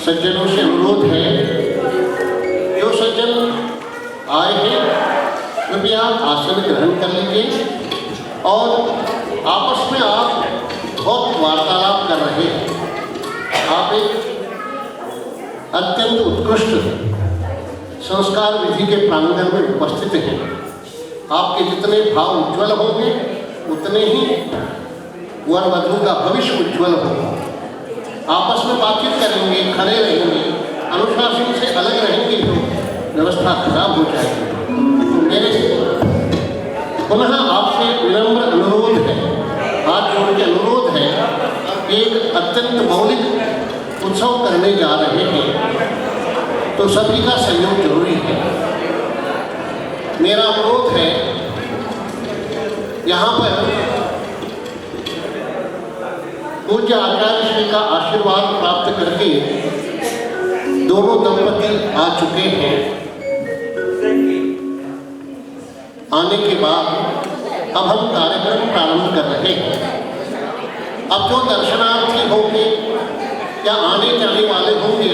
सज्जनों से अनुरोध है, जो सज्जन आए हैं कृपया आसन ग्रहण कर लीजिए और आपस में आप बहुत वार्तालाप कर रहे हैं। आप एक अत्यंत उत्कृष्ट संस्कार विधि के प्रांगण में उपस्थित हैं। आपके जितने भाव उज्ज्वल होंगे उतने ही वर वधू का भविष्य उज्ज्वल होगा। आपस में बातचीत करेंगे, खड़े रहेंगे, अनुशासन से अलग रहेंगे तो व्यवस्था खराब हो जाएगी। मेरे पुनः आपसे विनम्र अनुरोध है, हाथ जोड़ के अनुरोध है, एक अत्यंत मौलिक उत्सव करने जा रहे हैं तो सभी का सहयोग जरूरी है। मेरा अनुरोध है, यहाँ पर पूज्य आचार्य श्री का आशीर्वाद प्राप्त करके दोनों दंपति आ चुके हैं। आने के बाद अब हम कार्यक्रम प्रारंभ कर रहे हैं। अब जो दर्शनार्थी होंगे या आने जाने वाले होंगे,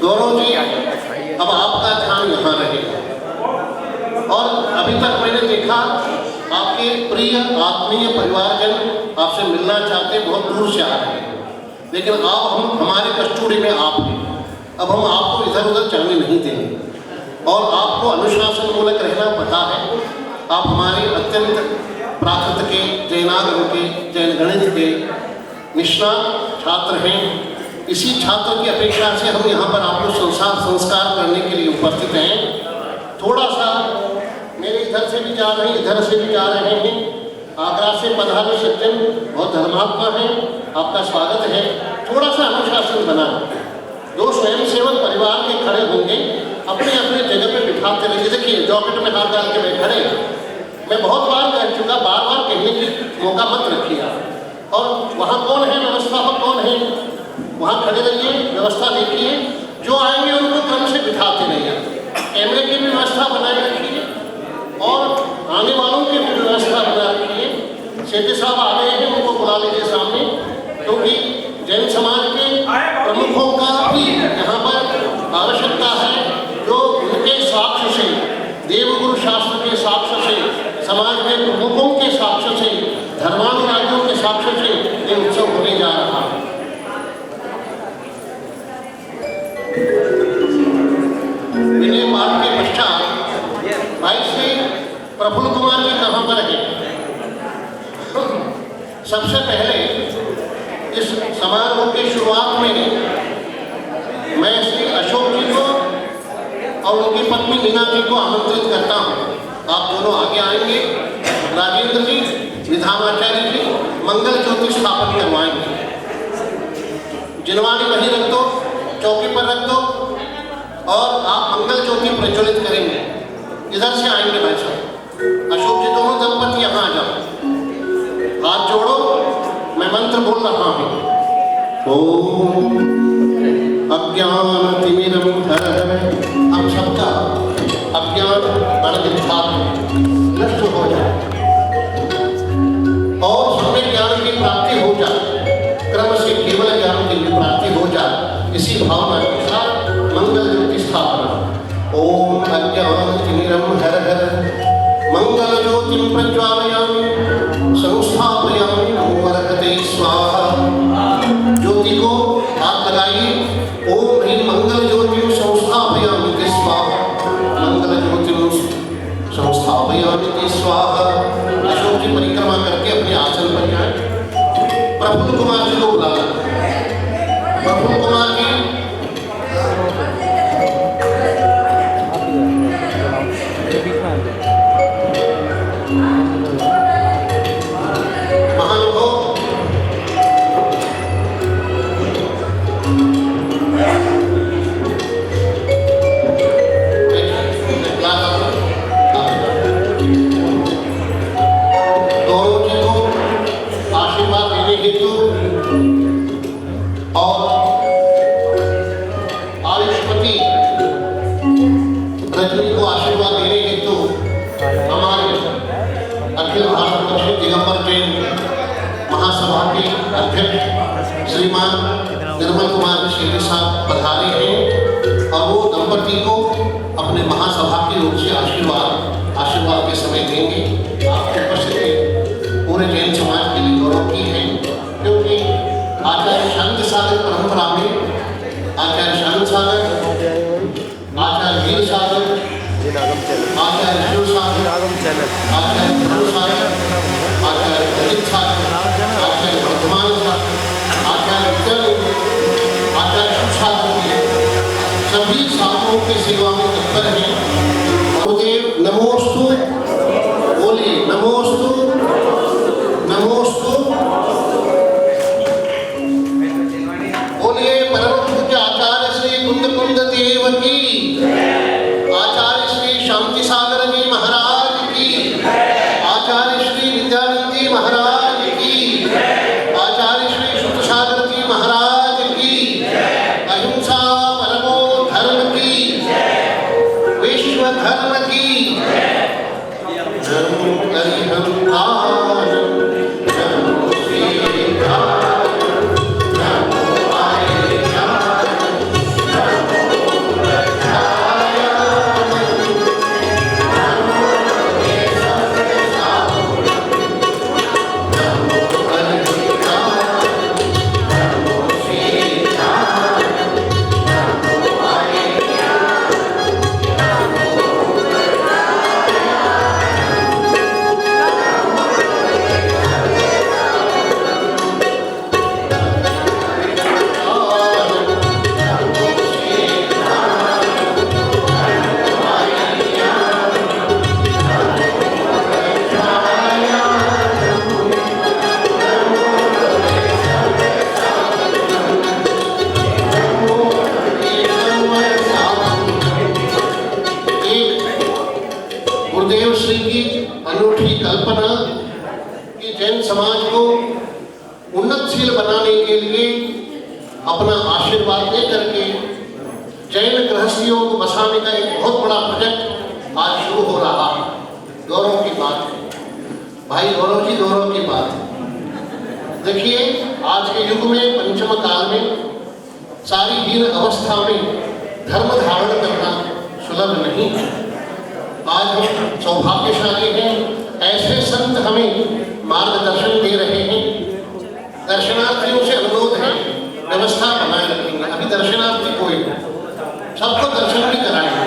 गौरव जी अब आपका ध्यान यहाँ रहेगा। और अभी तक मैंने देखा आपके प्रिय आत्मीय परिवारजन आपसे मिलना चाहते, बहुत दूर से आ रहे हैं, लेकिन अब हम हमारे कस्टडी में आप हैं। अब हम आपको इधर उधर जाने नहीं देंगे और आपको अनुशासन मूलक रहना पता है। आप हमारे अत्यंत प्राकृत के, जैनागम के, जैन गणित के निष्णात छात्र हैं। इसी छात्र की अपेक्षा से हम यहाँ पर आपको संस्कार करने के लिए उपस्थित हैं। थोड़ा सा मेरे इधर से भी जा रहे हैं, इधर से भी जा रहे हैं। आगरा से पधारे सज्जन बहुत धर्मात्मा हैं, आपका स्वागत है। थोड़ा सा अनुशासन बना, जो स्वयंसेवक परिवार के खड़े होंगे अपने अपने जगह पे बिठाते रहिए। देखिए जॉकेट में हाथ डाल के मैं खड़े, मैं बहुत बार कह चुका, बार बार कहने की मौका मत रखिए। और वहाँ कौन है, व्यवस्थापक कौन है, वहाँ खड़े रहिए, व्यवस्था देखिए। जो आएंगे उनको क्रम से बिठाते रहिए। कैमरे की भी व्यवस्था बनाए रखिए और आने वालों की भी व्यवस्था बना रखिए। सेठी साहब आ गए हैं, उनको बुला लीजिए सामने, क्योंकि जैन समाज के प्रमुखों का भी यहाँ पर आवश्यकता है, जो उनके साक्ष्य से, देवगुरु शास्त्र के साक्ष्य से, समाज के प्रमुखों के साक्ष्य से, धर्मानुरागियों के साक्ष्य से ये उत्सव होने जा रहा है। विनय पाठ के पश्चात भाई श्री प्रफुल्ल कुमार जी कहाँ पर है? सबसे पहले इस समारोह की शुरुआत में मैं श्री अशोक जी को और उनकी पत्नी मीना जी को आमंत्रित करता हूँ। आप दोनों आगे आएंगे। राजेंद्र जी, विधानाचार्य जी मंगल ज्योति स्थापन करवाएंगे। जिनवानी वहीं रख दो, चौकी पर रख दो और आप मंगल ज्योति प्रज्वलित करेंगे। इधर से आएंगे भाई साहब। अशोक जी दोनों दंपति यहाँ आ जाओ, हाथ जोड़ो, मैं मंत्र बोल रहा हूँ। ओम अज्ञानतिमिरन्धरः, हम सबका अज्ञान अनधिष्ठान नष्ट हो जाए और हमें ज्ञान की प्राप्ति हो जाए, क्रम से केवल ज्ञान की प्राप्ति हो जाए। इसी भावना के साथ मंगल ज्योति स्थापना। ओम अज्ञानतिमिरन्धरः मंगल ज्योतिं प्रज्वालयामि संस्थापयामि नमो अर्हते स्वाहा। ज्योति को हाथ लगाइए। ओम ह्रीं मंगल ज्योतिं संस्थापयामि स्वाहा, मंगल ज्योतिं संस्थापयामि स्वाहा। अशोक जी परिक्रमा करके अपने आसन पर जाएं। प्रफुल्ल कुमार जी को बुला लें। प्रफुल्ल कुमार जी श्रीमान निर्मल कुमार शेरी साहब पधारे हैं और वो दंपति को अपने महासभा की ओर से आशीर्वाद के समय देंगे। आपकी उपस्थिति पूरे जैन समाज के लिए गौरव की है, क्योंकि आचार्य शांति सागर परंपरा में आचार्य शांति सागर, आचार्य वीर सागर, आचार्य शिव सागर, आचार्य धर्म सागर, आचार्य दलित सागर, आचार्य वर्धमान सागर, आचार्य विद्यानंद, आचार्य शिव सागर के सभी साधुओं की सेवा में तत्पर हैं। गुरुदेव नमोस्तु, बोलिए नमोस्तु, नमोस्तु। बोलिए परम पूज्य आचार्य श्री कुंद देव की, आचार्य श्री शांति सागर जी महाराज की, आचार्य श्री विद्यानंद जी महाराज की, आचार्य श्री शुद्ध सागर जी महाराज की, अहिंसा परमो धर्म की, विश्व धर्म की, धर्म हरिहंकार, धर्म श्रीकार, गुरुदेव श्री की अनूठी कल्पना कि जैन समाज को उन्नतशील बनाने के लिए अपना आशीर्वाद दे करके जैन गृहस्थियों को बसाने का एक बहुत बड़ा प्रोजेक्ट आज शुरू हो रहा है। गौरव की बात है भाई, गौरव जी, गौरव की बात है। देखिए आज के युग में, पंचम काल में, सारी हीन अवस्था में धर्म धारण करना सुलभ नहीं है। आज हम सौभाग्यशाली हैं, ऐसे संत हमें मार्गदर्शन दे रहे हैं। दर्शनार्थियों से अनुरोध है व्यवस्था बनाए रखेंगे। अभी दर्शनार्थी कोई सबको दर्शन भी कराएंगे।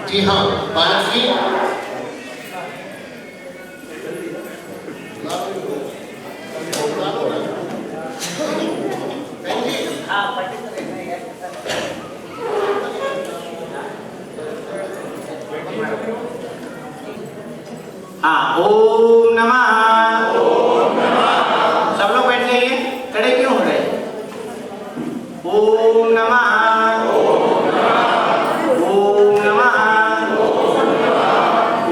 जी हाँ, पारस जी, हाँ, ओम नमः। सब लोग बैठ जाइए, खड़े क्यों हो गए? ओम नमः, ओम नमः,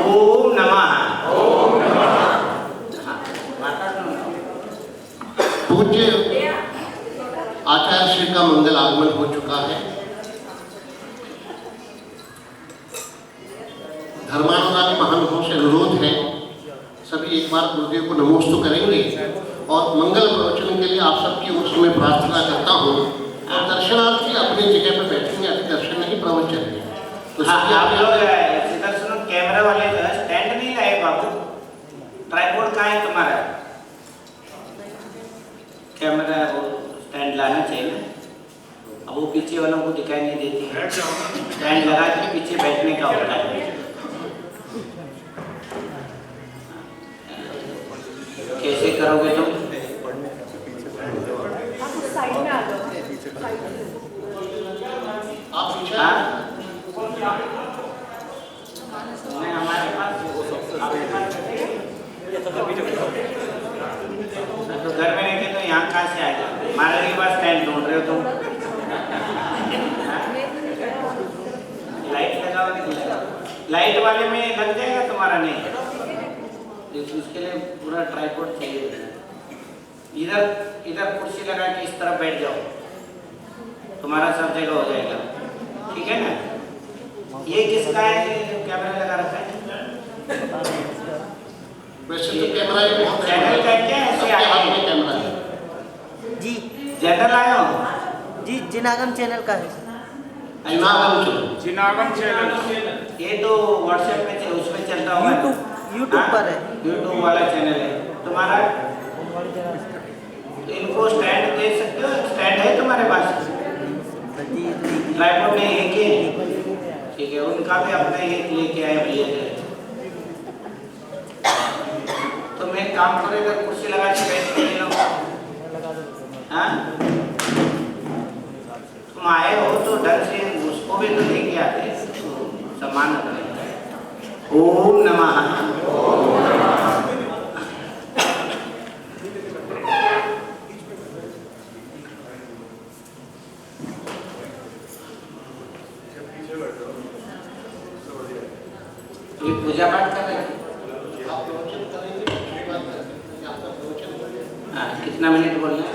ओम नमः। पूज्य आचार्य श्री का मंगल आगमन हो चुका है। धर्मानुराग महानुभाव से अनुरोध है, सभी एक बार गुरुदेव को नमोस्तु करेंगे और मंगल प्रवचन के लिए आप सबकी ओर से मैं प्रार्थना करता हूँ। और दर्शनार्थी अपनी जगह पर बैठेंगे, अभी दर्शन नहीं प्रवचन है। तो आप लोग इधर सुनो, कैमरा वाले जो है स्टैंड नहीं लाए बाबू, ट्राइपॉड कहाँ है तुम्हारा? कैमरा वो स्टैंड लाना चाहिए ना, अब वो पीछे वालों को दिखाई नहीं देती है। स्टैंड लगा के पीछे बैठने का होता है। कैसे करोगे तुम? आप पीछे हमारे पास तो घर में रहते तो यहाँ कहाँ से आएगा? हमारे के पास स्टैंड ढूंढ रहे हो तुम? लाइट लगाओ नहीं लगाओ? लाइट वाले में लग जाएगा तुम्हारा? नहीं, इसके लिए पूरा ट्राइपॉड चाहिए। इधर इधर कुर्सी लगा के इस तरफ बैठ जाओ, तुम्हारा सब जगह हो जाएगा। ठीक है ना। ये किसका है जो कैमरा लगा रखा है? वैसे तो कैमरा ही बहुत चैनल का क्या है? ऐसे हाथ आगे में कैमरा है। जी जनरल आया हो? जी जिनागम चैनल का है। जिनागम चैनल। ये तो व्हाट्सएप में उस पे चलता हुआ है। यूट्यूब पर है। यूट्यूब वाला चैनल है तुम्हारा। इनको स्टैंड दे सकते हो? स्टैंड है तुम्हारे पास? ट्राइपॉड में एक ही ठीक है। उनका भी अपना एक लेके आए भैया थे। तो मैं काम करेगा कुर्सी लगा के बैठ के ले लो। हाँ तुम आए हो तो ढंग से उसको भी तो लेके आते सम्मान करें। ओम नमः। ये पूजा पाठ कर रहे हैं। हाँ कितना मिनट बोलना है?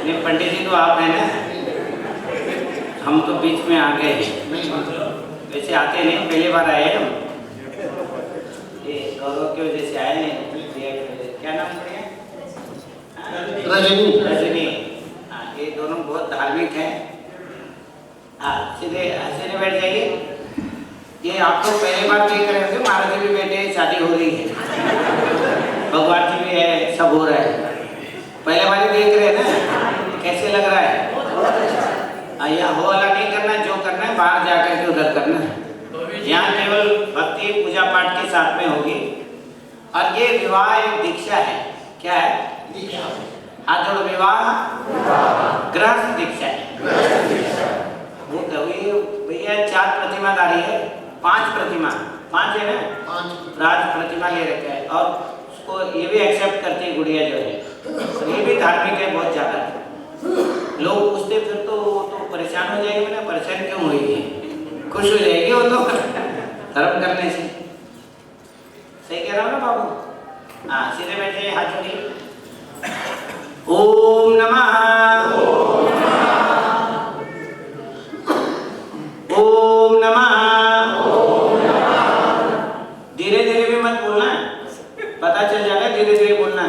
नहीं पंडित जी तो आप हैं ना, हम तो बीच में आ गए। वैसे आते नहीं, पहली बार आए हम। ये गौरव की वजह से आए नहीं। क्या नाम है? रजनी। रजनी। हाँ ये दोनों बहुत धार्मिक हैं। हाँ सीधे सीधे बैठ जाइए। ये आप तो पहली बार देख रहे होंगे, महाराज जी भी बैठे, शादी हो रही है, भगवान जी भी है, सब हो रहा है। पहले बार देख रहे हैं ना, कैसे लग रहा है? यहाँ हो वाला नहीं करना, जो करना है बाहर जाकर के उधर करना है। यहाँ केवल भक्ति पूजा पाठ के साथ में होगी। और ये विवाह एक दीक्षा है। क्या है? दीक्षा। हाथ जोड़ो। विवाह गृहस्थ दीक्षा है। वो भैया 4 प्रतिमा दारी है, 5 प्रतिमा, 5 है ना, 5 राज प्रतिमा ले रखा है। और उसको ये भी एक्सेप्ट करती है गुड़िया जो है, तो ये भी धार्मिक है बहुत ज़्यादा। लोग पूछते फिर तो वो तो परेशान हो जाएगी। मैंने परेशान क्यों हुई? खुश हो जाएगी वो तो धर्म करने से। सही कह रहा हूँ ना बाबू? हाँ सीधे बैठे, हाथ जोड़िए। ओम नमः। ओम नमः। धीरे धीरे भी मत बोलना, पता चल जाएगा, धीरे धीरे बोलना।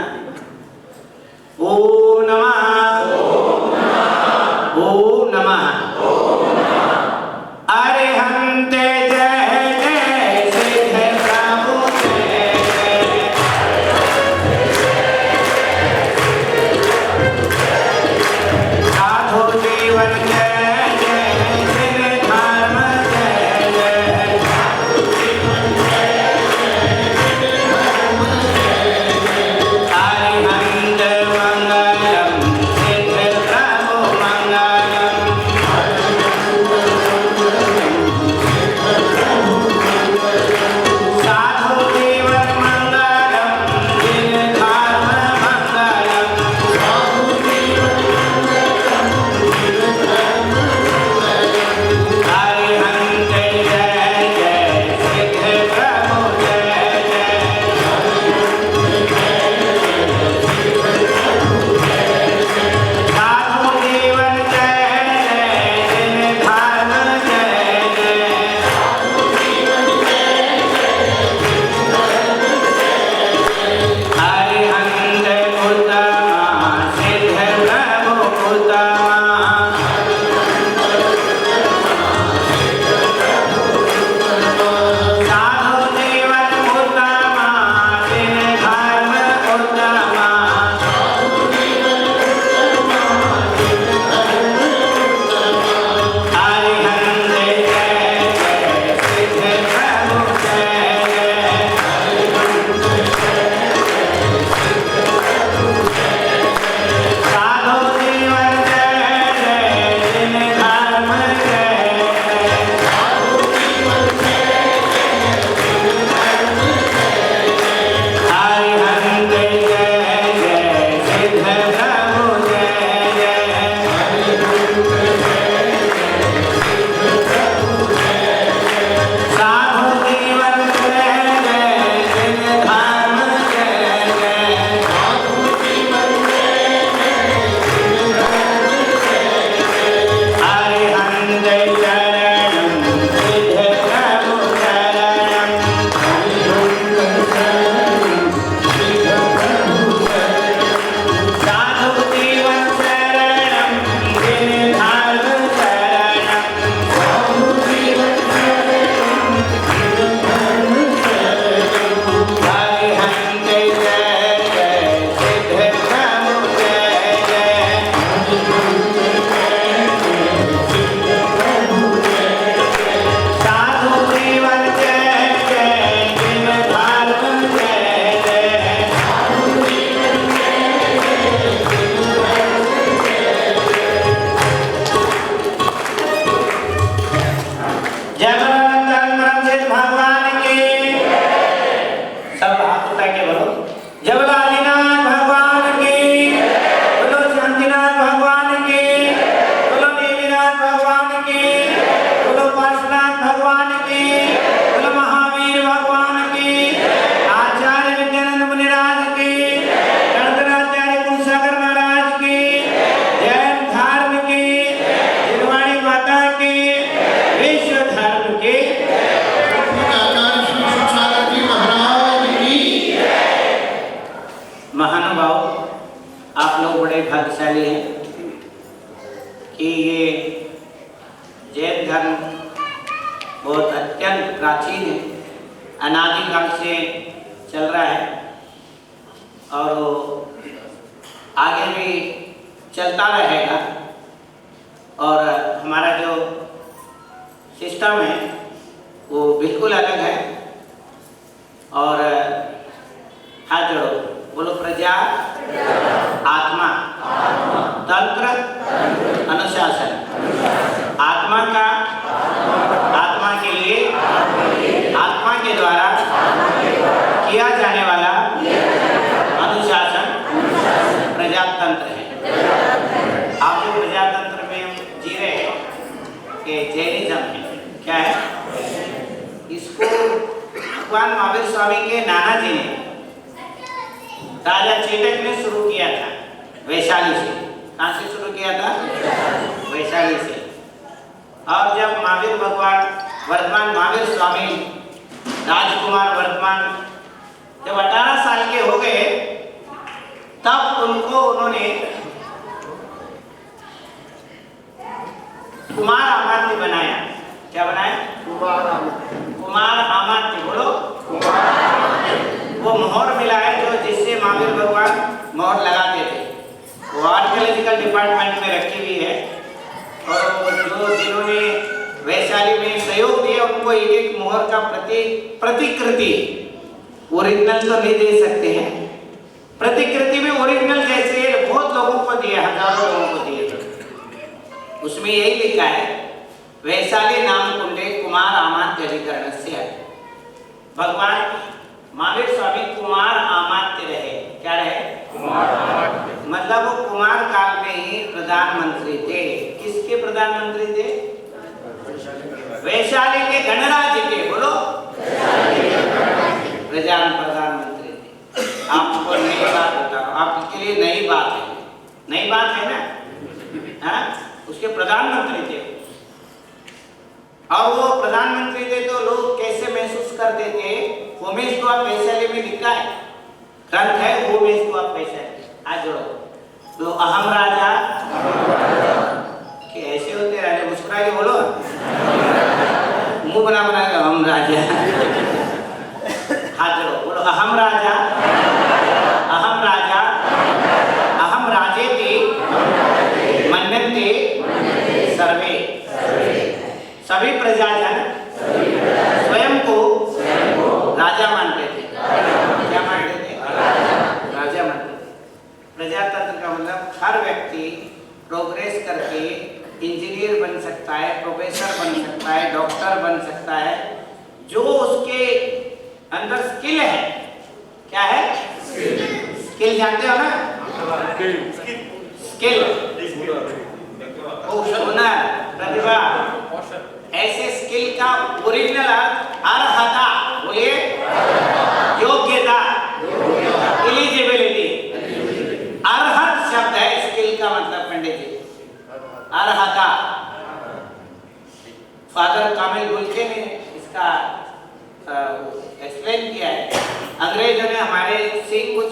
ओम नमः। ओम नमः। अरिहंते जय जय सिद्ध प्रभु जय जय। बड़े भाग्यशाली हैं कि ये जैन धर्म बहुत अत्यंत प्राचीन है, अनादिकाल से चल रहा है और वो आगे भी चलता रहेगा। और हमारा जो सिस्टम है वो बिल्कुल अलग है। और हाथ जोड़ो, बोलो प्रजा, आत्मा, तंत्र, अनुशासन। आत्मा का, आत्मा के लिए, आत्मा के द्वारा किया जाने वाला अनुशासन प्रजातंत्र है। आप जो प्रजातंत्र में जी रहे हैं कि जैनिज्म है, क्या है? इसको भगवान महावीर स्वामी के नाना जी ने, राजा चेतक ने शुरू किया था वैशाली से। कहाँ से शुरू किया था? वैशाली से। और जब महावीर भगवान, वर्तमान महावीर स्वामी राजकुमार वर्तमान जब 18 साल के हो गए, तब उन्होंने कुमार अमात्य बनाया। क्या बनाया? कुमार अमात्य। बोलो वो मोहर मिला है जो जिससे महावीर भगवान मोहर लगाते थे, वो आर्कियोलॉजिकल डिपार्टमेंट में रखी हुई है। और जो जिन्होंने वैशाली में सहयोग दिया उनको एक एक मोहर का प्रतिकृति, ओरिजिनल तो नहीं दे सकते हैं, प्रतिकृति में ओरिजिनल जैसे बहुत लोगों को दिए, हजारों लोगों को दिए। उसमें यही लिखा है, वैशाली नाम कुंडे कुमार अमात्य अधिकरण से। भगवान महावीर स्वामी कुमार अमात्य रहे। क्या रहे? कुमार अमात्य। मतलब वो कुमार काल में ही प्रधानमंत्री थे। किसके प्रधानमंत्री थे? वैशाली के गणराज्य के। बोलो प्रधानमंत्री थे। आपको नई बात बता रहा हूं, आपके लिए नई बात है, नई बात है ना? हाँ, उसके प्रधानमंत्री थे। और वो प्रधानमंत्री थे तो लोग कैसे महसूस करते थे? होमेश तो आप वैशाली में लिखा है, ग्रंथ है होमेश तो आप वैशाली। आज जोड़ो, तो अहम राजा कि ऐसे होते राजा, मुस्कुरा के बोलो, मुंह बना बना के अहम राजा। हाथ जोड़ो, बोलो अहम राजा, अहम राजा, अहम राजेति मन्यन्ते सर्वे। सभी प्रजाजन स्वयं को राजा मानते थे। क्या मानते थे? राजा मानते थे। प्रजातंत्र का मतलब हर व्यक्ति प्रोग्रेस करके इंजीनियर बन सकता है, प्रोफेसर बन सकता है, डॉक्टर बन सकता है, जो उसके अंदर स्किल है। क्या है? स्किल जानते हो ना? स्किल, हुनर, प्रतिभा, ऐसे स्किल का ओरिजिनल अर्हता, बोलिए योग्यता, एलिजिबिलिटी। अर्हत शब्द है स्किल का मतलब पंडित जी, अर्हता। फादर कामिल गुलचे ने इसका एक्सप्लेन किया है। अंग्रेजों ने हमारे से कुछ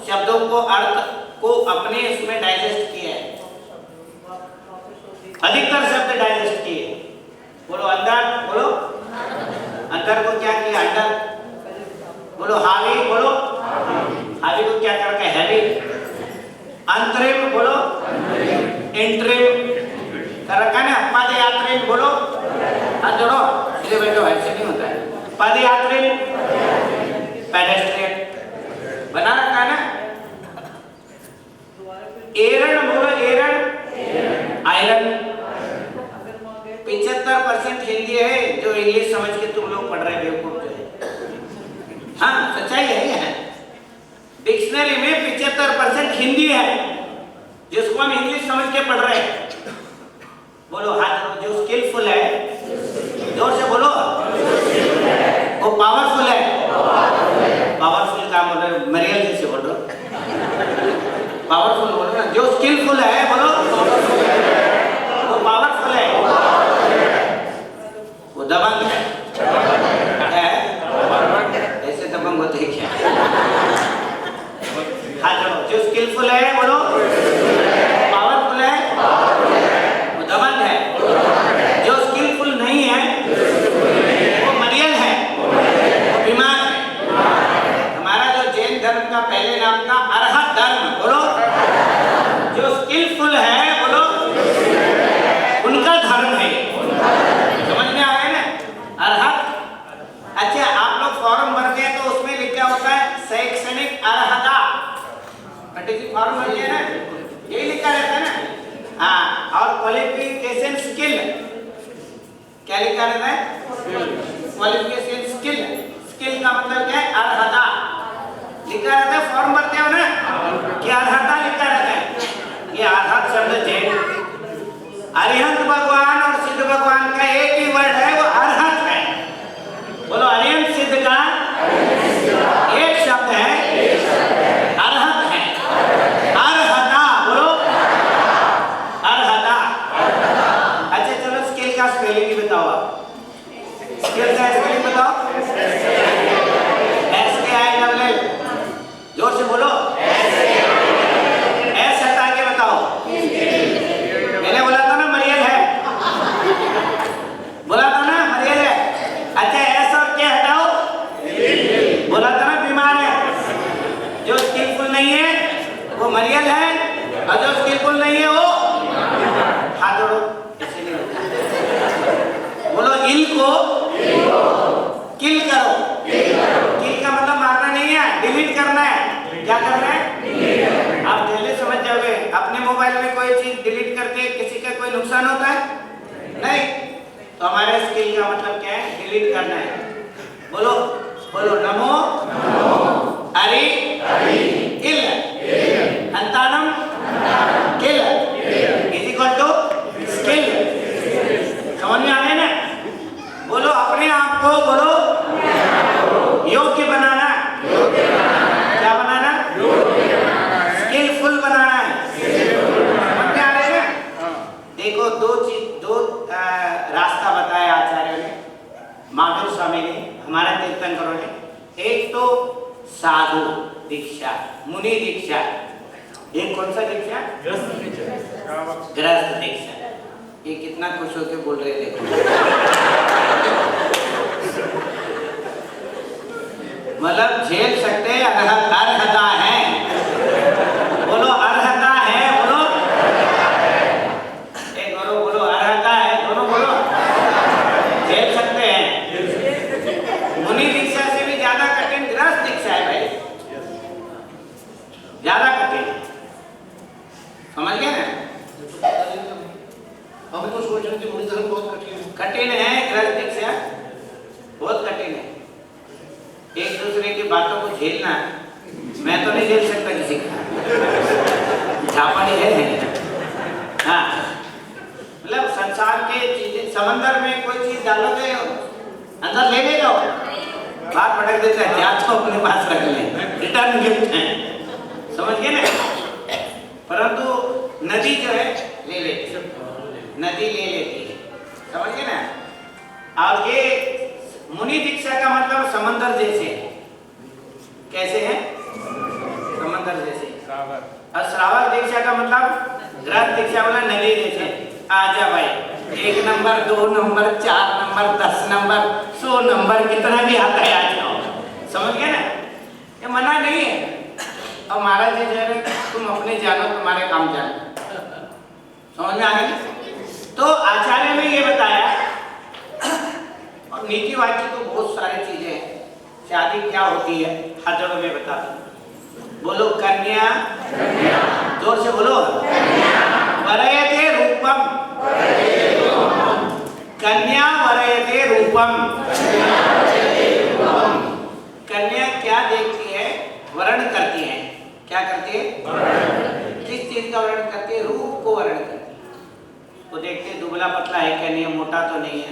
शब्दों को, अर्थ को अपने इसमें डाइजेस्ट किया है, अधिकतर शब्द डाइजेस्ट किए। बोलो अंदर, बोलो अंदर को क्या किया? अंदर। बोलो हावी, बोलो हावी को क्या करके? हैवी। अंतरिम, बोलो इंटरिम कर रखा है ना? पदयात्री, बोलो हाथ जोड़ो, सीधे बैठो, ऐसे नहीं होता है। पदयात्री, पेडेस्ट्रियन बना रखा है ना? एरन, बोलो एरन, आयरन। 75% हिंदी है जो इंग्लिश समझ के तुम लोग पढ़ रहे बेवकूफ जो है। हाँ, सच्चाई है। डिक्शनरी में 75% हिंदी है जिसको हम इंग्लिश समझ के पढ़ रहे हैं। बोलो हाथ, जो स्किलफुल है, जोर से बोलो, वो पावरफुल है। पावरफुल का मतलब मरियल जैसे बोलो, पावरफुल बोलो ना। जो स्किलफुल है बोलो, वो पावरफुल है, वो दबंग है। ऐसे दबंग होते हैं क्या? हाँ, जो स्किलफुल है बोलो, स्किलफुल है बोलो उनका धर्म है। समझ में आ गया ना? अर्हत। अच्छा आप लोग फॉर्म भरते हैं तो उसमें लिखा होता है शैक्षणिक अर्हता। पंडित जी फॉर्म भर लिया ना, यही लिखा रहता है ना। हाँ, और क्वालिफिकेशन स्किल क्या लिखा रहता है? Qualification skill. स्किल का मतलब क्या है? अर्हता लिखा रहता है। फॉर्म भरते हो ना कि अर्हता लिखा रहता है। ये अर्हत शब्द है अरिहंत भगवान और सिद्ध भगवान का एक ही वर्ड है, वो अर्हत है। बोलो अरिहंत सिद्ध का एक शब्द है, अर्हत है। अर्हता बोलो अर्हता। अच्छा चलो स्किल का स्पेलिंग ही बताओ आप। स्किल का स्पेलिंग बताओ। SKILL जोर से बोलो। एस हटा के बताओ। मैंने बोला था ना मरियल है, बोला था ना मरियल है। अच्छा एस और क्या हटाओ? बोला था ना बीमार है। जो स्किलफुल नहीं है वो मरियल है और जो स्किलफुल नहीं है वो हाथ जोड़ो। ऐसे नहीं होता। बोलो इल को किल करो। किल का मतलब मारना नहीं है, डिलीट करना है। क्या करना है? आप जल्दी समझ जाओगे। अपने मोबाइल में कोई चीज डिलीट करके किसी का कोई नुकसान होता है? नहीं। तो हमारे स्किल का मतलब क्या है? डिलीट करना है। बोलो बोलो नमो हरि इल अंतानम किल इज इक्वल टू स्किल। समझ में आ गया ना? बोलो अपने आप को बोलो योग्य बनाना। क्या बनाना? स्किलफुल बनाना है। समझ में आ रहा है ना? देखो दो रास्ता बताया आचार्य ने, माधव स्वामी ने, हमारा तीर्थंकरों ने। एक तो साधु दीक्षा, मुनि दीक्षा। एक कौन सा दीक्षा? गृहस्थ दीक्षा। ये कितना खुश होकर बोल रहे देखो। मतलब झेल सकते हैं। अर्हता है बोलो अर्हता है बोलो। एक बोलो बोलो अर्हता है, दोनों बोलो। झेल सकते हैं। मुनि दीक्षा से भी ज्यादा कठिन गृहस्थ दीक्षा है भाई, ज्यादा कठिन। समझ गए ना? हम तो सोच रहे थे मुनि धर्म बहुत कठिन है। कठिन है गृहस्थ दीक्षा, बहुत कठिन है। एक दूसरे की बातों को झेलना, मैं तो नहीं झेल सकता किसी का। जापानी है। हाँ मतलब संसार के चीजें, समंदर में कोई चीज डालोगे अंदर ले ले जाओ, बाहर पटक देता है। क्या तो अपने पास रख लें, रिटर्न गिफ्ट है। समझ गए ना? परंतु नदी जो है ले लेती है, नदी ले लेती है। समझ गए ना? और ये मुनि दीक्षा का मतलब समंदर जैसे। कैसे है? समंदर जैसे। और श्रावक दीक्षा का मतलब गृहस्थ दीक्षा वाला नदी जैसे। आजा भाई, 1 number 2 number 4 number 10 number 100 number कितना भी आता है आ जाओ। समझ गए ना? ये मना नहीं है। और महाराज जी जो है तुम अपने जानो, तुम्हारे काम जानो। समझ में आ गया? तो आचार्य ने ये बताया। और नीति वाक्य तो बहुत सारी चीजें हैं। शादी क्या होती है हाथों में बता दो। बोलो कन्या, जोर से बोलो। वरयते रूपम, कन्या वरयते रूपम। कन्या क्या देखती है? वर्ण करती है। क्या करती है? किस चीज का वर्ण करती है? रूप को वर्ण करती है। वो देखते हैं दुबला पतला है क्या, नहीं मोटा तो नहीं है,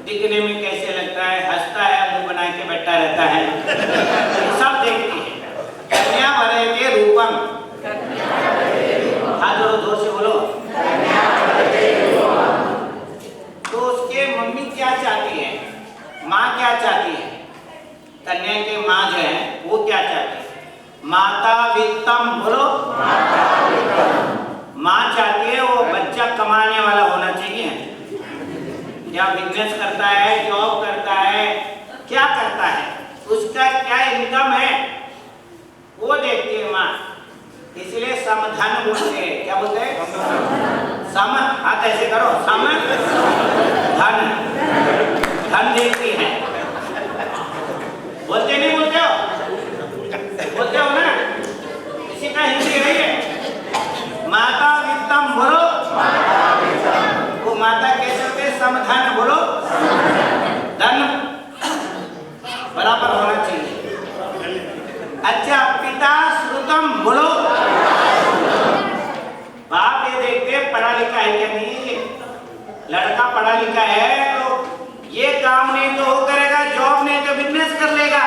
दिखने में कैसे लगता है, हंसता है, मुंह बना के बैठा रहता है, सब देखती है। कन्या वरयते रूपम। हाथ जोड़ो, जोर से बोलो। तो उसके मम्मी क्या चाहती है, माँ क्या चाहती है? कन्या के माँ जो है वो क्या चाहती है? माता वित्तम बोलो। माँ चाहती है वो बच्चा कमाने वाला होना चाहिए। क्या बिजनेस करता है, जॉब करता है, क्या करता है, उसका क्या इनकम है, वो देखती है माँ। इसलिए समधन बोलते हैं। क्या बोलते हैं? सम, हाथ ऐसे करो, सम धन, धन देखती है। बोलते नहीं बोलते हो? बोलते हो ना? इसी का हिंदी है ये। माता वित्तम बोलो, वो माता कैसे होते? समधन बोलो, धन बराबर होना चाहिए। अच्छा, पिता श्रुतम बोलो, बाप ये देखते पढ़ा लिखा है क्या नहीं। लड़का पढ़ा लिखा है तो ये काम नहीं तो वो करेगा, जॉब नहीं तो बिजनेस कर लेगा।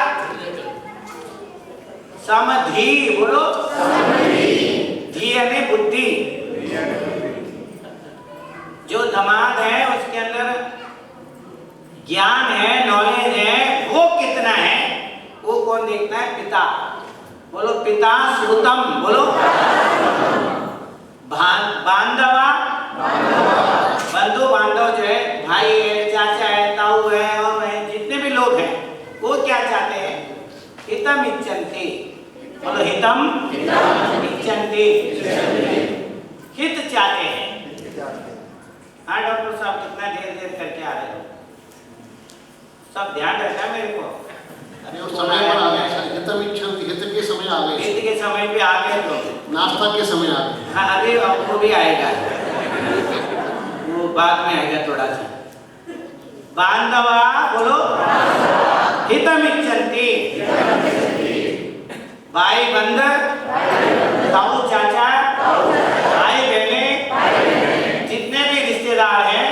समधि बोलो, धी यानी बुद्धि। जो दामाद है उसके अंदर ज्ञान है, नॉलेज है, वो कितना है वो कौन देखता है? पिता बोलो, पिता श्रुतम बोलो। बांधवा, बंधु बांधव जो है, भाई है, चाचा है, ताऊ है और जितने भी लोग हैं वो क्या चाहते हैं? हितम इच्छन्ति बोलो, हितम इच्छन्ति, हित चाहते हैं। हाँ डॉक्टर साहब, कितना देर देर करके आ रहे हो? सब ध्यान रहता है मेरे को। अरे वो समय पर आ गए सर, हितम इच्छन्ति, हित के समय आ गए, हित के समय पे आ गए तो नाश्ता के समय आ गए। हाँ, अभी वो भी आएगा, वो बाद में आएगा थोड़ा सा। बांधवा बोलो, हितम इच्छन्ति, भाई बंधु, ताऊ चाचा, भाई बहने, जितने भी रिश्तेदार हैं,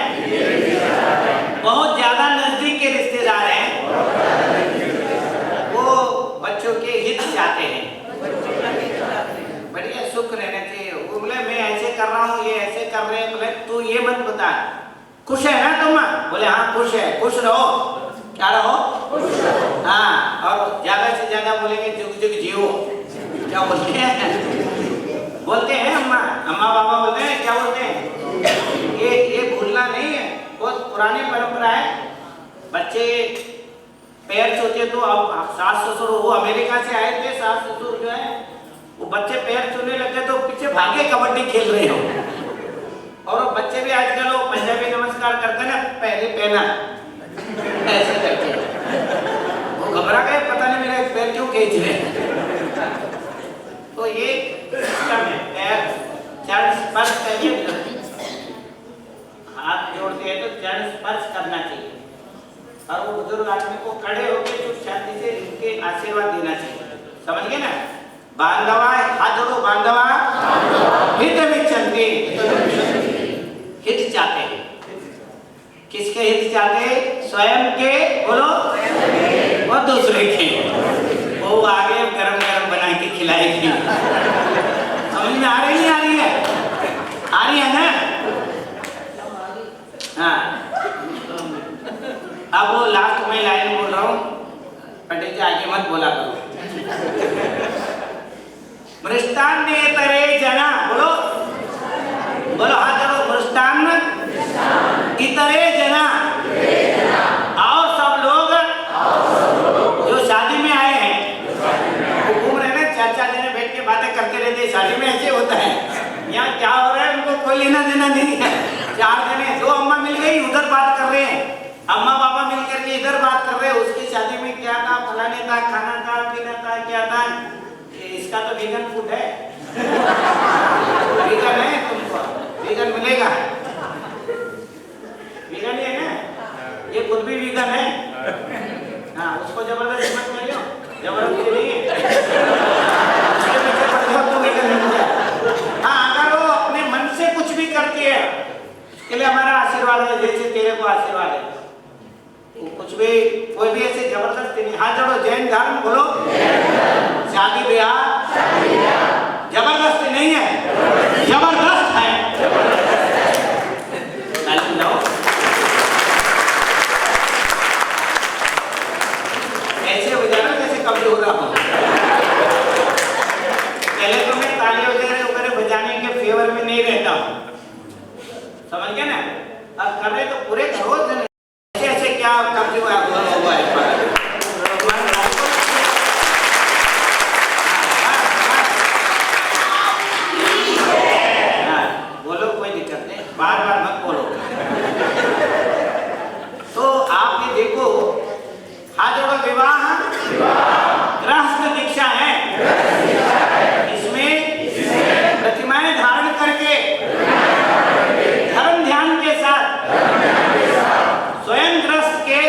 बहुत ज्यादा नजदीक के रिश्तेदार हैं, वो बच्चों के हित चाहते हैं। बढ़िया सुख रहना चाहिए। वो बोले मैं ऐसे कर रहा हूँ, ये ऐसे कर रहे हैं। बोले तू ये मत बता, खुश है ना तुम? बोले हाँ खुश है। खुश रहो, क्या रहो? हाँ, और ज्यादा से ज्यादा बोलेंगे जुग जुग जियो। क्या बोलते हैं? बोलते हैं अम्मा, अम्मा बाबा बोलते हैं, क्या बोलते हैं? ये भूलना नहीं है, बहुत पुरानी परंपरा है। बच्चे पैर छूते तो अब सास ससुर, वो अमेरिका से आए थे, सास ससुर जो है वो बच्चे पैर छूने लगे तो पीछे भागे, कबड्डी खेल रहे हो। और वो बच्चे भी आजकल वो पंजाबी नमस्कार करते ना, पहले पहना ऐसे करते, वो घबरा गए, पता नहीं मेरा पैर क्यों खींच रहे। तो ये सिस्टम है, पैर चरण स्पर्श करिए, हाथ जोड़ते हैं तो चरण स्पर्श करना चाहिए। और वो बुजुर्ग आदमी को खड़े होकर चुप शांति से उनके आशीर्वाद देना चाहिए। समझ गए ना? बांधवा, हाथ जोड़ो, बांधवा हित विच्छन्ति, हित चाहते हैं। किसके हित चाहते हैं? स्वयं के बोलो और दूसरे के। वो आगे गरम गरम बना के खिलाएगी। समझ में आ रही नहीं आ रही है? आ रही है ना? हाँ, अब वो लास्ट में लाइन बोल रहा हूँ, पंडित जी आगे मत बोला करो। मृष्टान्नेतरे जना बोलो, बोलो हाथ जोड़ो, मृष्टान्न इतरे जना, और सब लोग जो शादी में आए हैं वो घूम रहे हैं, चाचा जी ने बैठ के बातें करते रहते। शादी में ऐसे होता है, यहाँ क्या हो रहा है उनको कोई लेना देना नहीं है। 4 जने, 2 अम्मा मिल गई उधर बात कर रहे हैं, अम्मा पापा मिलकर के इधर बात कर रहे हैं। उसकी शादी में क्या था, फलाने था, खाना था, पीना था, क्या था। इसका तो वीगन फूड है, वीगन है, तुमको वीगन मिलेगा, वीगन है ना, ये खुद भी वीगन है। हाँ, उसको जबरदस्ती मत करियो, जबरदस्ती नहीं है। तो वीगन मिल जाए। हाँ, अगर वो अपने मन से कुछ भी करती है इसके लिए हमारा आशीर्वाद है, जैसे तेरे को आशीर्वाद है। कुछ भी, कोई भी ऐसे जबरदस्ती नहीं। हाथ जोड़ो, जैन धर्म बोलो, शादी ब्याह जबरदस्ती नहीं है, जबरदस्त है। ऐसे हो जाना जैसे कभी हो रहा हो। पहले तो मैं ताली वगैरह बजाने के फेवर में नहीं रहता हूँ, समझ गए ना? अब कर रहे तो पूरे करो, ऐसे क्या कब्ज हुआ है। बार बार मत बोलो। तो आप ये देखो, हाथ जोड़ो, विवाह गृहस्थ दीक्षा है। इसमें प्रतिमाएं धारण करके धर्म ध्यान के साथ स्वयं गृहस्थ के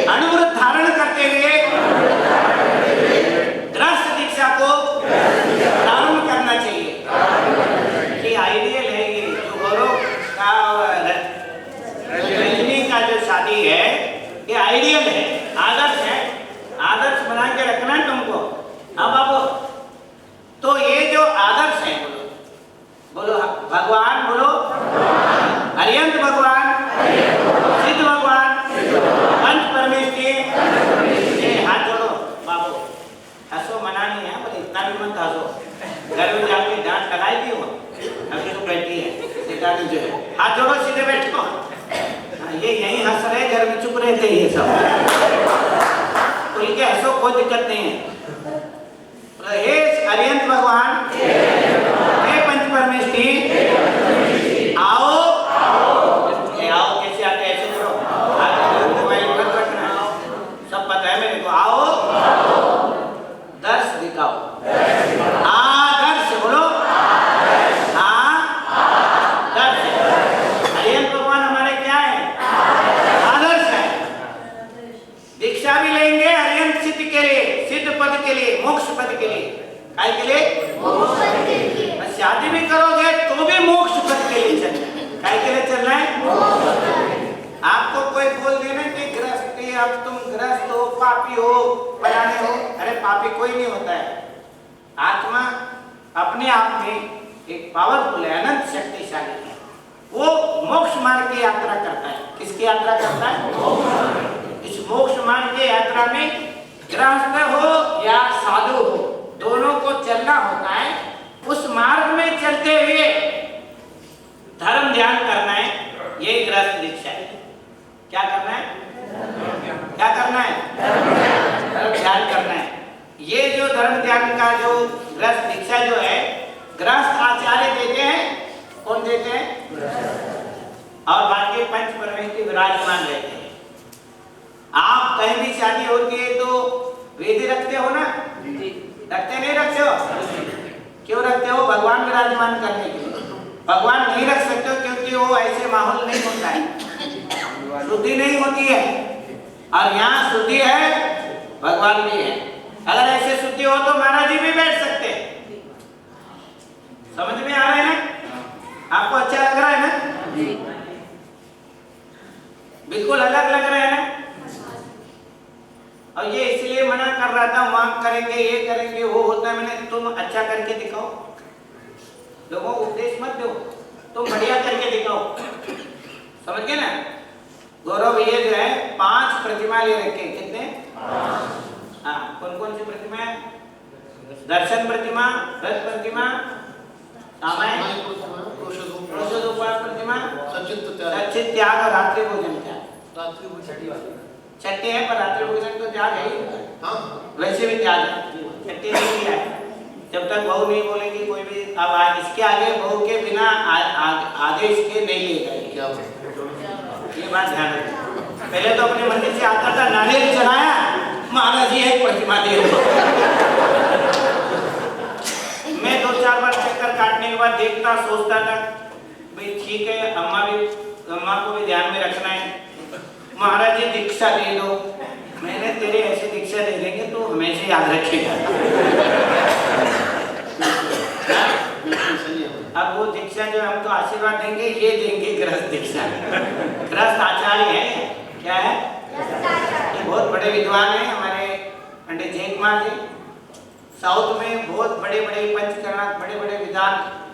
अनुव्रत धारण करते हुए गृहस्थ दीक्षा को प्रारंभ करना चाहिए। कि आइडियल है ये जो गौरव का रजनी का जो शादी है, ये आइडियल है, आदर्श है, आदर्श बना के रखना है तुमको। हाँ बाबू, तो ये जो आदर्श है, बोलो भगवान, बोलो अरिहंत भगवान, सिद्ध भगवान, पंच परमेश्वरी, ये हाथ जोड़ो बाबू। हंसो, मना नहीं है, पर इतना भी मत हंसो, घर में जाके डांट लगाएगी वो। अभी तो बैठी है सितानी जो है, हाथ जोड़ो, सीधे बैठो। ये यही हंस रहे, घर में चुप रहते ये सब, खुल के हंसो, कोई दिक्कत नहीं है। हे अरिहंत भगवान, हे पंच परमेश्वरी, आओ। ये आओ कैसे आते, ऐसे करो, मोबाइल मत रखना, सब पता है मेरे को। आओ, दर्श दिखाओ, आदर्श बोलो, दर्श। अरिहंत भगवान हमारे क्या है, आदर्श है। दीक्षा भी लेंगे अरिहंत सिद्ध के लिए, सिद्ध पद के लिए, मोक्ष पद के लिए। काय के लिए? मोक्ष पद के लिए। शादी भी करोगे तो भी मोक्ष पद के लिए चलना है। काय के लिए चलना है? आपको कोई बोल देना कि गृहस्थी, अब तुम गृहस्थ हो, पापी हो, पराने हो। अरे पापी कोई नहीं होता है। आत्मा अपने आप में एक पावरफुल है, अनंत शक्तिशाली है। वो मोक्ष मार्ग की यात्रा करता है। किसकी यात्रा करता है? इस मोक्ष मार्ग की यात्रा में गृहस्थ हो या साधु हो, दोनों को चलना होता है। उस मार्ग में चलते हुए धर्म ध्यान करना है, यही गृहस्थ दीक्षा है। क्या करना है? क्या करना है? धर्म ध्यान करना है। ये जो धर्म ध्यान का जो गृहस्थ दीक्षा जो है, गृहस्थ आचार्य देते हैं। कौन देते हैं? और बाकी पंच परमेश्वरी विराजमान रहते हैं। आप कहीं भी शादी होती है तो वेदी रखते हो ना? रखते नहीं रखते हो? क्यों रखते हो? भगवान विराजमान करने के लिए। भगवान नहीं रख सकते हो क्योंकि वो ऐसे माहौल नहीं होता है, शुद्धि नहीं होती है। और यहाँ शुद्धि है, भगवान भी है। अगर ऐसे शुद्धि हो तो महाराज जी भी बैठ सकते हैं। समझ में आ रहा है ना? आपको अच्छा लग रहा है ना? बिल्कुल अलग लग रहा है ना? और ये इसलिए मना कर रहा था, वहां करेंगे, ये करेंगे, वो होता है। मैंने तुम अच्छा करके दिखाओ, लोगों को उपदेश मत दो, तुम बढ़िया करके दिखाओ। समझ गए ना? गौरव ये जो है 5 प्रतिमा ले रखे। कितने? 5। हाँ, कौन कौन सी प्रतिमा है? दर्शन प्रतिमा, रथ प्रतिमा, रोषोपवास प्रतिमा, सच्चित त्याग और रात्रि भोजन त्याग। छठी है पर रात्रि भोजन तो त्याग है ही। वैसे भी त्याग है, छठी नहीं किया है। जब तक बहू नहीं बोलेगी कोई भी, अब इसके आगे बहू के बिना आदेश के नहीं लेगा। ये बात ध्यान रखिए। पहले तो अपने मंदिर से आता था, नारियल चढ़ाया, महाराज जी एक प्रतिमा दे दो। मैं 2-4 बार चक्कर काटने के बाद देखता, सोचता था भाई ठीक है, अम्मा को भी ध्यान में रखना है। महाराज जी दीक्षा दे दो। मैंने तेरे ऐसे दीक्षा दे देंगे तो हमेशा याद रखेगा। अब वो दीक्षा जो हम तो आशीर्वाद देंगे, ये देंगे गृहस्थ दीक्षा। गृहस्थ आचार्य है। क्या है? ये बहुत बड़े विद्वान हैं हमारे पंडित जय कुमार जी। साउथ में बहुत बड़े बड़े पंचकर्णक, बड़े बड़े विद्वान,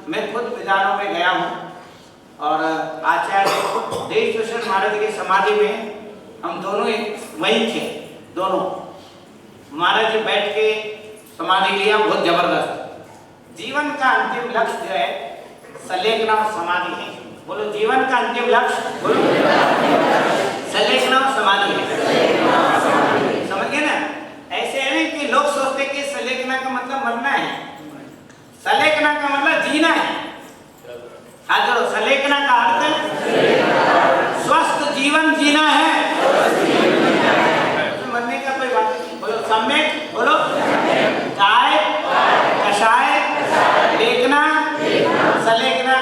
मैं खुद विद्वानों में गया हूँ। और आचार्य देशभूषण महाराज की समाधि में हम दोनों वहीं थे। दोनों महाराज जी बैठ के समाधि लिया, बहुत जबरदस्त। जीवन का अंतिम लक्ष्य जो है सलेखना और समाधि है। बोलो, जीवन का अंतिम लक्ष्य बोलो सलेखना और समाधि है। समझ गए ना? ऐसे है कि लोग सोचते कि सलेखना का मतलब मरना है, सलेखना का मतलब जीना है। हाथ जोड़ो। सलेखना का अर्थ स्वस्थ जीवन जीना है। मरने का कोई बात नहीं। बोलो सम्यक, बोलो काय, कषाय, लेखना, सलेखना।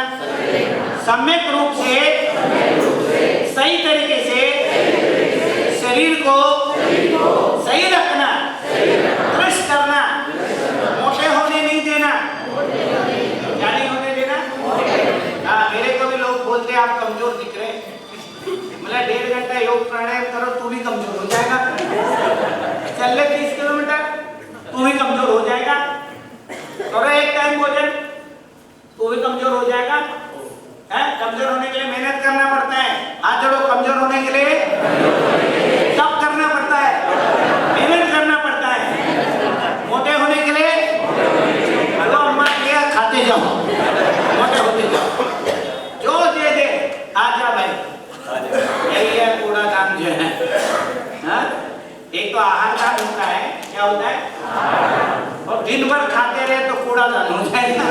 सम्यक रूप से सही तरीके से शरीर को सही रखना, दृढ़ करना, मोटे होने नहीं देना। क्या नहीं होने देना? हाँ, मेरे को भी लोग बोलते हैं आप कमजोर दिख रहे हैं। मतलब 1.5 घंटा योग प्राणायाम करो तू भी कमजोर हो जाएगा। चल ले 30 किलोमीटर तू भी कमजोर हो जाएगा। और एक टाइम भोजन तू भी कमजोर हो जाएगा। है? कमजोर होने के लिए मेहनत करना पड़ता है। हाथ जोड़ो। कमजोर होने के लिए सब करना पड़ता है, मेहनत करना पड़ता है। मोटे होने के लिए हेलो अम्मा लिया खाते जाओ, मोटे होते जाओ। जो दे दे आजा भाई, यही है कूड़ादान जो है। हाँ? एक तो आहार दान होता है। क्या होता है? और दिन भर खाते रहे तो कूड़ादान हो जाएगा।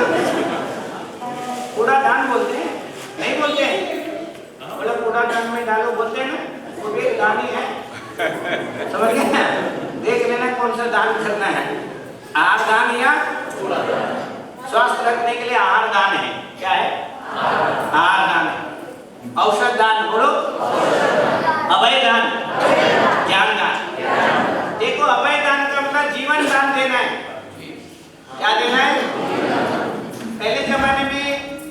कूड़ादान बोलते हैं, नहीं बोलते हैं? बोला कूड़ादान में डालो बोलते हैं ना, वो भी दान ही है। समझ गए ना? देख लेना कौन सा दान करना है, आहार दान या स्वास्थ्य रखने के लिए आहार दान है। क्या है? आहार दान है। औषध दान, बोलो अभय दान, ज्ञान दान। देखो अभय दान का मतलब जीवन दान देना है। क्या देना है? पहले जमाने में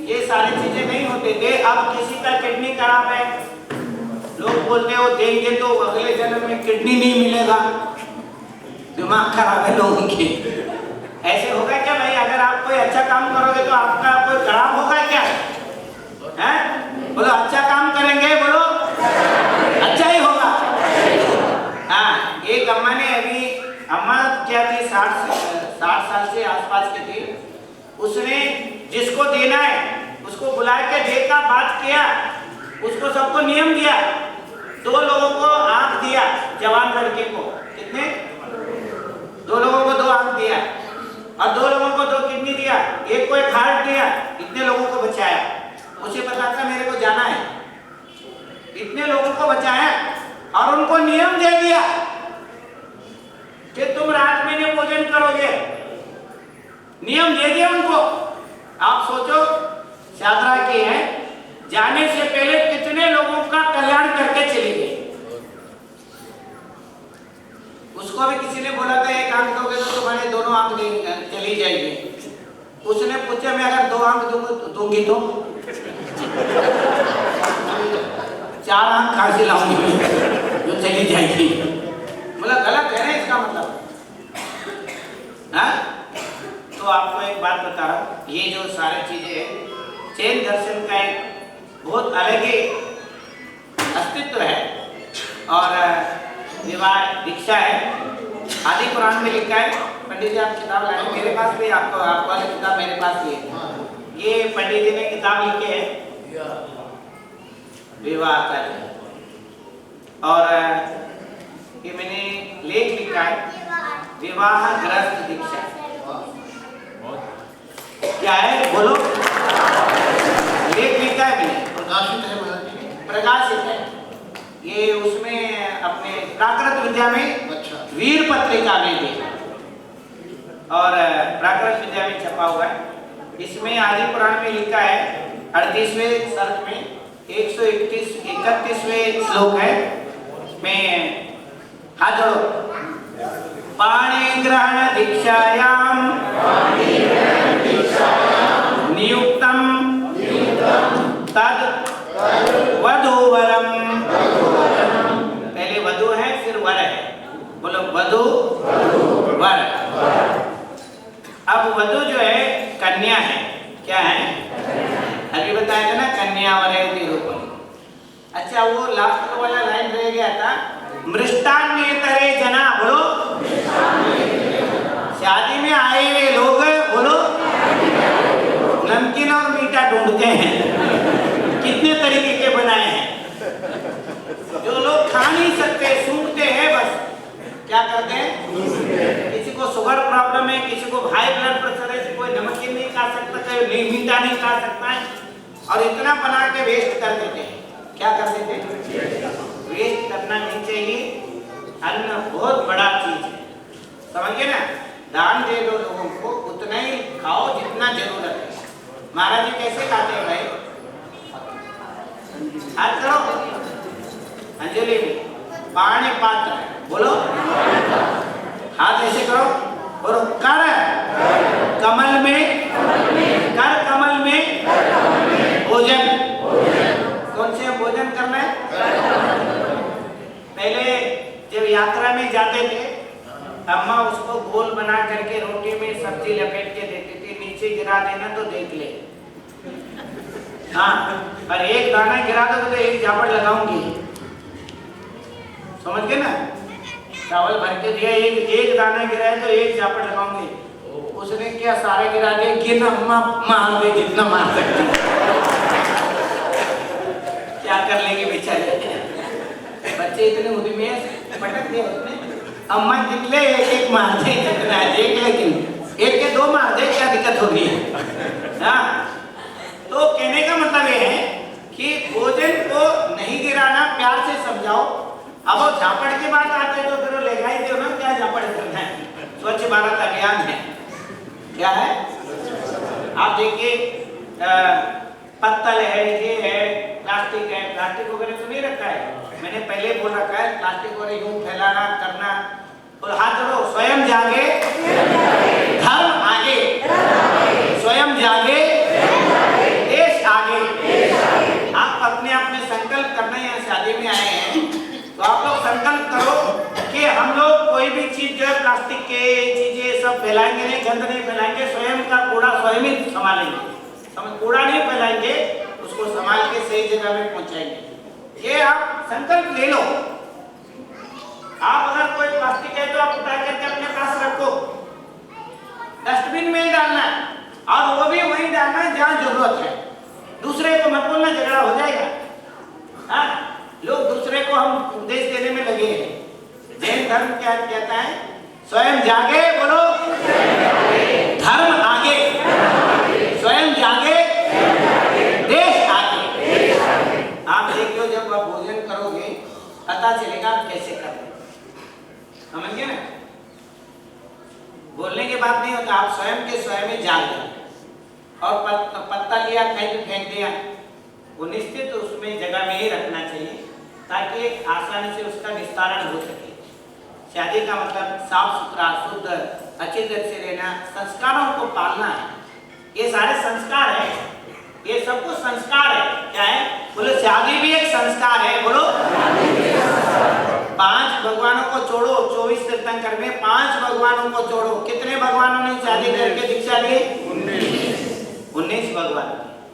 ये सारी चीजें नहीं होते थे। अब किसी का किडनी खराब है, लोग बोलते हो देंगे तो अगले जन्म में किडनी नहीं मिलेगा। दिमाग खराब है लोगों की। ऐसे होगा क्या भाई? अगर आप कोई अच्छा काम करोगे तो आपका कोई खराब होगा क्या? हैं? बोलो अच्छा काम करेंगे, बोलो अच्छा ही होगा। हाँ, एक अम्मा ने अभी, अम्मा क्या थी 60 साल से आसपास की थी। उसने जिसको देना है उसको बुला के देखा, बात किया, उसको सबको नियम दिया। 2 लोगों को आंख दिया, जवान लड़के को। कितने? 2 लोगों को 2 आंख दिया और 2 लोगों को 2 किडनी दिया, एक को 1 हार्ट दिया। इतने लोगों को बचाया। उसे पता था मेरे को जाना है, इतने लोगों को बचाया और उनको नियम दे दिया कि तुम रात में नहीं भोजन करोगे। नियम दे दिया उनको। आप सोचो, यात्रा की है, जाने से पहले कितने लोगों का कल्याण करके चली गई। उसको भी किसी ने बोला था 1 आंख दोगे तो तुम्हारे दोनों आंख चली जाएगी। उसने पूछा मैं अगर 2 आंख दूंगी तो 4 आंख कहाँ से लाऊंगी जो चली जाएगी? मतलब गलत है ना इसका मतलब। हाँ? तो आपको एक बात बता रहा हूँ, ये जो सारी चीजें हैं, जैन दर्शन का एक बहुत अलग ही अस्तित्व है और विवाह दीक्षा है। आदि पुराण में लिखा है। पंडित जी आप किताब लाए, मेरे पास भी आपको वाली किताब मेरे पास भी है। ये पंडित जी ने किताब लिखे है विवाह का, और ये मैंने लेख लिखा है विवाह ग्रस्त दीक्षा। क्या है बोलो? लेख लिखा है मैंने, प्रकाशित है महाराज जी। प्रकाशित है ये। उसमें अपने प्राकृत विद्या में अच्छा। वीर पत्रिका में दी और प्राकृत विद्या में छपा हुआ है। इसमें आदि पुराण में लिखा है 38वें सर्ग में 131वें श्लोक है। मैं हाथ जोड़ो। पाणि ग्रहण दीक्षायाम नियुक्तम तद वधूवरम। पहले वधू है फिर वर है। बोलो वधू वर। अब वधू जो है कन्या है। क्या है? अभी बताया था ना, कन्या वरयति रूपम। अच्छा, वो लास्ट वाला लाइन रह गया था, मृष्टान्नेतरे जना। बोलो शादी में आए हुए लोग, बोलो नमकीन और मीठा ढूंढते हैं। कितने तरीके के बनाए हैं। जो लोग खा नहीं सकते, सूंघते हैं, बस क्या करते हैं, किसी को शुगर प्रॉब्लम है, किसी को हाई ब्लड प्रेशर है, कोई नमकीन नहीं खा सकता, कोई मीठा नहीं खा सकता है, और इतना बना के वेस्ट कर देते हैं। क्या कर देते हैं? वेस्ट करना नहीं चाहिए। अन्न बहुत बड़ा चीज है, समझिए ना। दान दे दो लोगों को, उतना ही खाओ जितना जरूरत है। महाराज जी कैसे खाते हैं भाई? हाथ करो, अंजलि में पानी पात्र, बोलो हाथ ऐसे करो, और कर कमल में, कर कमल में भोजन। कौन से भोजन करना है? पहले जब यात्रा में जाते थे, अम्मा उसको गोल बना करके रोटी में सब्जी लपेट के देती थी, नीचे गिरा देना तो देख ले। हाँ, और एक दाना गिरा दो तो एक झापड़ लगाऊंगी, समझ गए ना। चावल भर के दिया, एक दाना गिरा है तो एक झापड़ लगाऊंगी। उसने क्या सारे गिरा दिए, गिन अम्मा, मार दे जितना मार सकती है। क्या कर लेंगे बेचारे बच्चे, इतने उद्यमी है, पटक दिया उसने। अम्मा जितने एक एक मार दे जितना है, एक लेकिन एक के दो मार दे, क्या दिक्कत हो रही है? हाँ, तो कहने का मतलब ये है कि भोजन को नहीं गिराना, प्यार से समझाओ। अब वो झापड़ की बात आते तो फिर ले ही दो ना, क्या झापड़ करना है? स्वच्छ भारत अभियान है, क्या है? आप देखिए पत्तल है, ये है, प्लास्टिक है, प्लास्टिक वगैरह तो नहीं रखा है। मैंने पहले बोल रखा है, प्लास्टिक वगैरह यूं फैलाना करना। और हाथ जोड़ो, स्वयं जागे धर्म आगे, स्वयं जागे देश आगे। आप अपने आप में संकल्प करना, यहाँ शादी में आए हैं तो आप लोग संकल्प करो कि हम लोग कोई भी चीज जो है प्लास्टिक के चीजें सब फैलाएंगे नहीं, गंद नहीं फैलाएंगे, स्वयं का कूड़ा स्वयं ही संभालेंगे। कूड़ा नहीं फैलाएंगे, उसको संभाल के सही जगह में पहुंचाएंगे। ये आप संकल्प ले लो। आप अगर कोई प्लास्टिक है तो आप उठा करके अपने पास रखो, डस्टबिन में ही डालना है, और वो भी वहीं डालना है जहाँ जरूरत है। दूसरे को मत बोलना, झगड़ा हो जाएगा। हाँ, लोग दूसरे को हम उपदेश देने में लगे हैं। जैन धर्म क्या कहता है? स्वयं जागे, बोलो धर्म आगे, स्वयं जागे देश आगे। आप देखियो, जब आप भोजन करोगे पता चलेगा आप कैसे कर रहे, समझिए ना। बोलने की बात नहीं होता, आप स्वयं के स्वयं में जाग जाए। और पत्ता लिया कहीं भी फेंक दिया, वो निश्चित उसमें जगह में ही रखना चाहिए ताकि एक आसानी से उसका निस्तारण हो सके। शादी का मतलब साफ सुथरा, शुद्ध, अच्छे तरह से रहना, संस्कारों को पालना है। ये सारे संस्कार है, ये सब कुछ संस्कार है। क्या है? बोलो शादी भी एक संस्कार है, बोलो। 5 भगवानों को छोड़ो, 24 तीर्थंकर में 5 भगवानों को छोड़ो। कितने भगवानों ने शादी करके दीक्षा ली? 19 भगवान।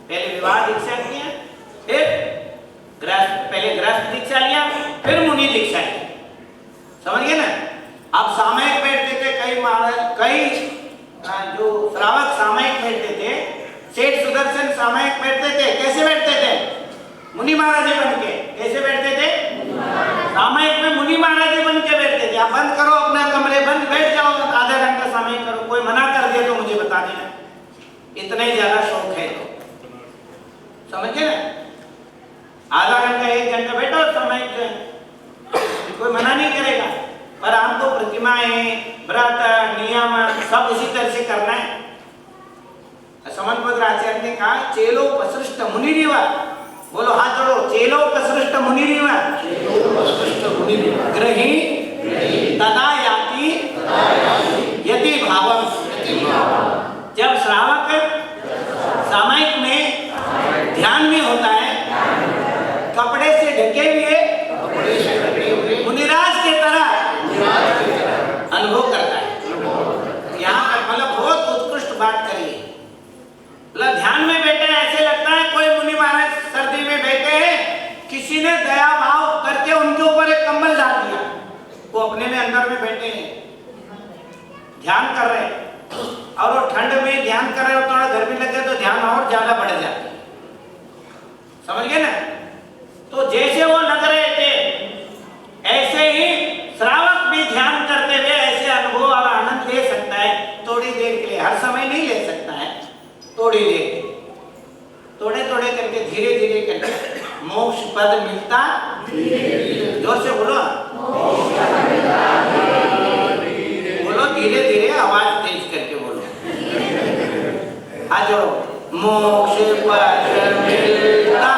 पहले विवाह दीक्षा किया, फिर पहले गृहस्थ दीक्षा लिया, फिर मुनि दीक्षा लिया, समझिए ना। अब सामयिक बैठते थे कई जो श्रावक सामयिक बैठते थे, सेठ सुदर्शन सामयिक बैठते थे। कैसे बैठते थे? मुनि महाराज बन के। कैसे बैठते थे? सामयिक में मुनि महाराज बन के बैठते थे। आप बंद करो अपना कमरे, बंद बैठ जाओ, आधा घंटा सामयिक करो। कोई मना कर दे तो मुझे बता देना, इतना ही ज्यादा शौक है तो, समझिए ना। आधा घंटा 1 घंटा बैठो सामयिक, कोई मना नहीं करेगा। पर आपको प्रतिमाएं, व्रत, नियम सब उसी तरह से करना है। समन्वय आचार्य ने कहा, चेलोपसृष्ट मुनिरिवा, बोलो हाथ जोड़ो, चेलोपसृष्ट मुनिरिवा, ग्रही तदा याति यति भावम। जब श्रावक सामयिक में ध्यान में होता है, कपड़े से ढके हुए मुनिराज की तरह अनुभव करता है। यहाँ पर मतलब बहुत उत्कृष्ट बात करी है। मतलब ध्यान में बैठे ऐसे लगता है कोई मुनि महाराज सर्दी में बैठे हैं, किसी ने दया भाव करके उनके ऊपर एक कंबल डाल दिया, वो अपने में अंदर में बैठे हैं, ध्यान कर रहे हैं। और वो ठंड में ध्यान कर रहे हो, थोड़ा गर्मी लगे तो ध्यान और ज्यादा बढ़ जाता है, समझ गए ना। तो जैसे वो लग रहे थे ऐसे ही श्रावक भी ध्यान करते हुए ऐसे अनुभव और आनंद ले सकता है, थोड़ी देर के लिए, हर समय नहीं ले सकता है, थोड़ी देर। थोड़े थोड़े करके धीरे धीरे करके मोक्ष पद मिलता, जोर से बोलो, बोलो धीरे धीरे, आवाज तेज करके बोलो। आज मोक्ष पद मिलता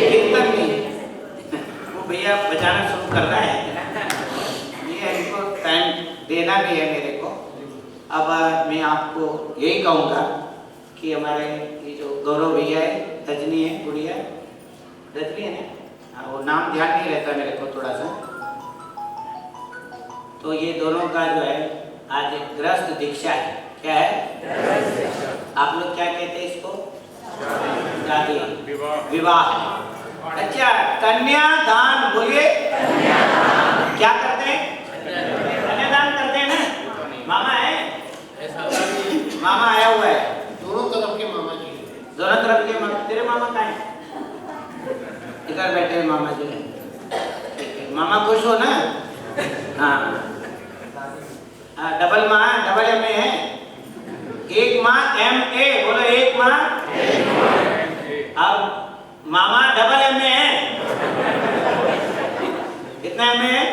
कीर्तन नहीं, वो भैया बजाना शुरू कर रहा है, ये इनको टाइम देना भी है मेरे को। अब मैं आपको यही कहूँगा कि हमारे ये जो गौरव भैया है, रजनी है, गुड़िया रजनी है ना, वो नाम ध्यान नहीं रहता मेरे को थोड़ा सा, तो ये दोनों का जो है आज गृहस्थ दीक्षा है। क्या है? आप लोग क्या कहते हैं इसको? शादी, विवाह। अच्छा, कन्यादान बोलिए। क्या करते हैं? कन्यादान करते हैं ना। मामा है, मामा आया हुआ है, दोनों तरफ के मामा जी, दोनों तरफ के मामा। तेरे मामा कहाँ है? इधर बैठे हैं मामा जी। मामा खुश हो ना? हाँ, डबल माँ, डबल एम ए है, एक माँ एम ए, बोलो एक माँ। अब मामा डबल एम ए है, कितना एम ए है?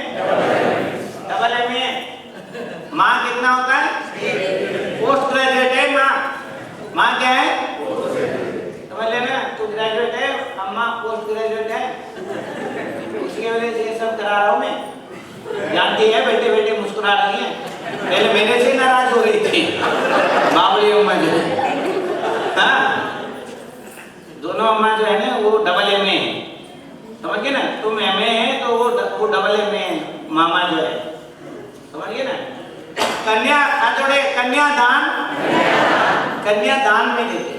Double m a. माँ कितना होता है? पोस्ट ग्रेजुएट है माँ। माँ क्या है? समझ लेना, तू ग्रेजुएट है, अम्मा पोस्ट ग्रेजुएट है, उसकी वजह से ये सब करा रहा हूँ मैं। जानती है बैठे बैठे मुस्कुरा रही है, पहले मेरे से नाराज हो रही थी बाबली अम्मा जो है। हाँ, दोनों अम्मा जो है ना वो डबल एम ए है, समझ गए ना? तुम एम ए है तो वो डबल एम ए है, मामा जो है, समझ गए ना? कन्या जोड़े, कन्यादान, कन्यादान में देते।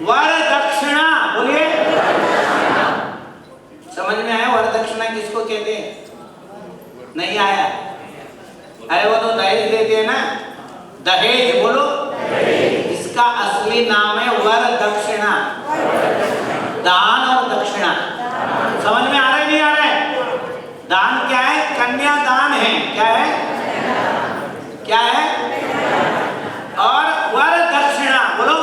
वर दक्षिणा बोलिए, समझ में आया? वर दक्षिणा किसको कहते हैं? नहीं आया? अरे वो तो दहेज देते हैं ना, दहेज बोलो। इसका असली नाम है वर दक्षिणा, दान और दक्षिणा। समझ में आ रहा है नहीं आ रहा है? दान क्या है? कन्यादान है। क्या है? क्या है? और वर दक्षिणा बोलो।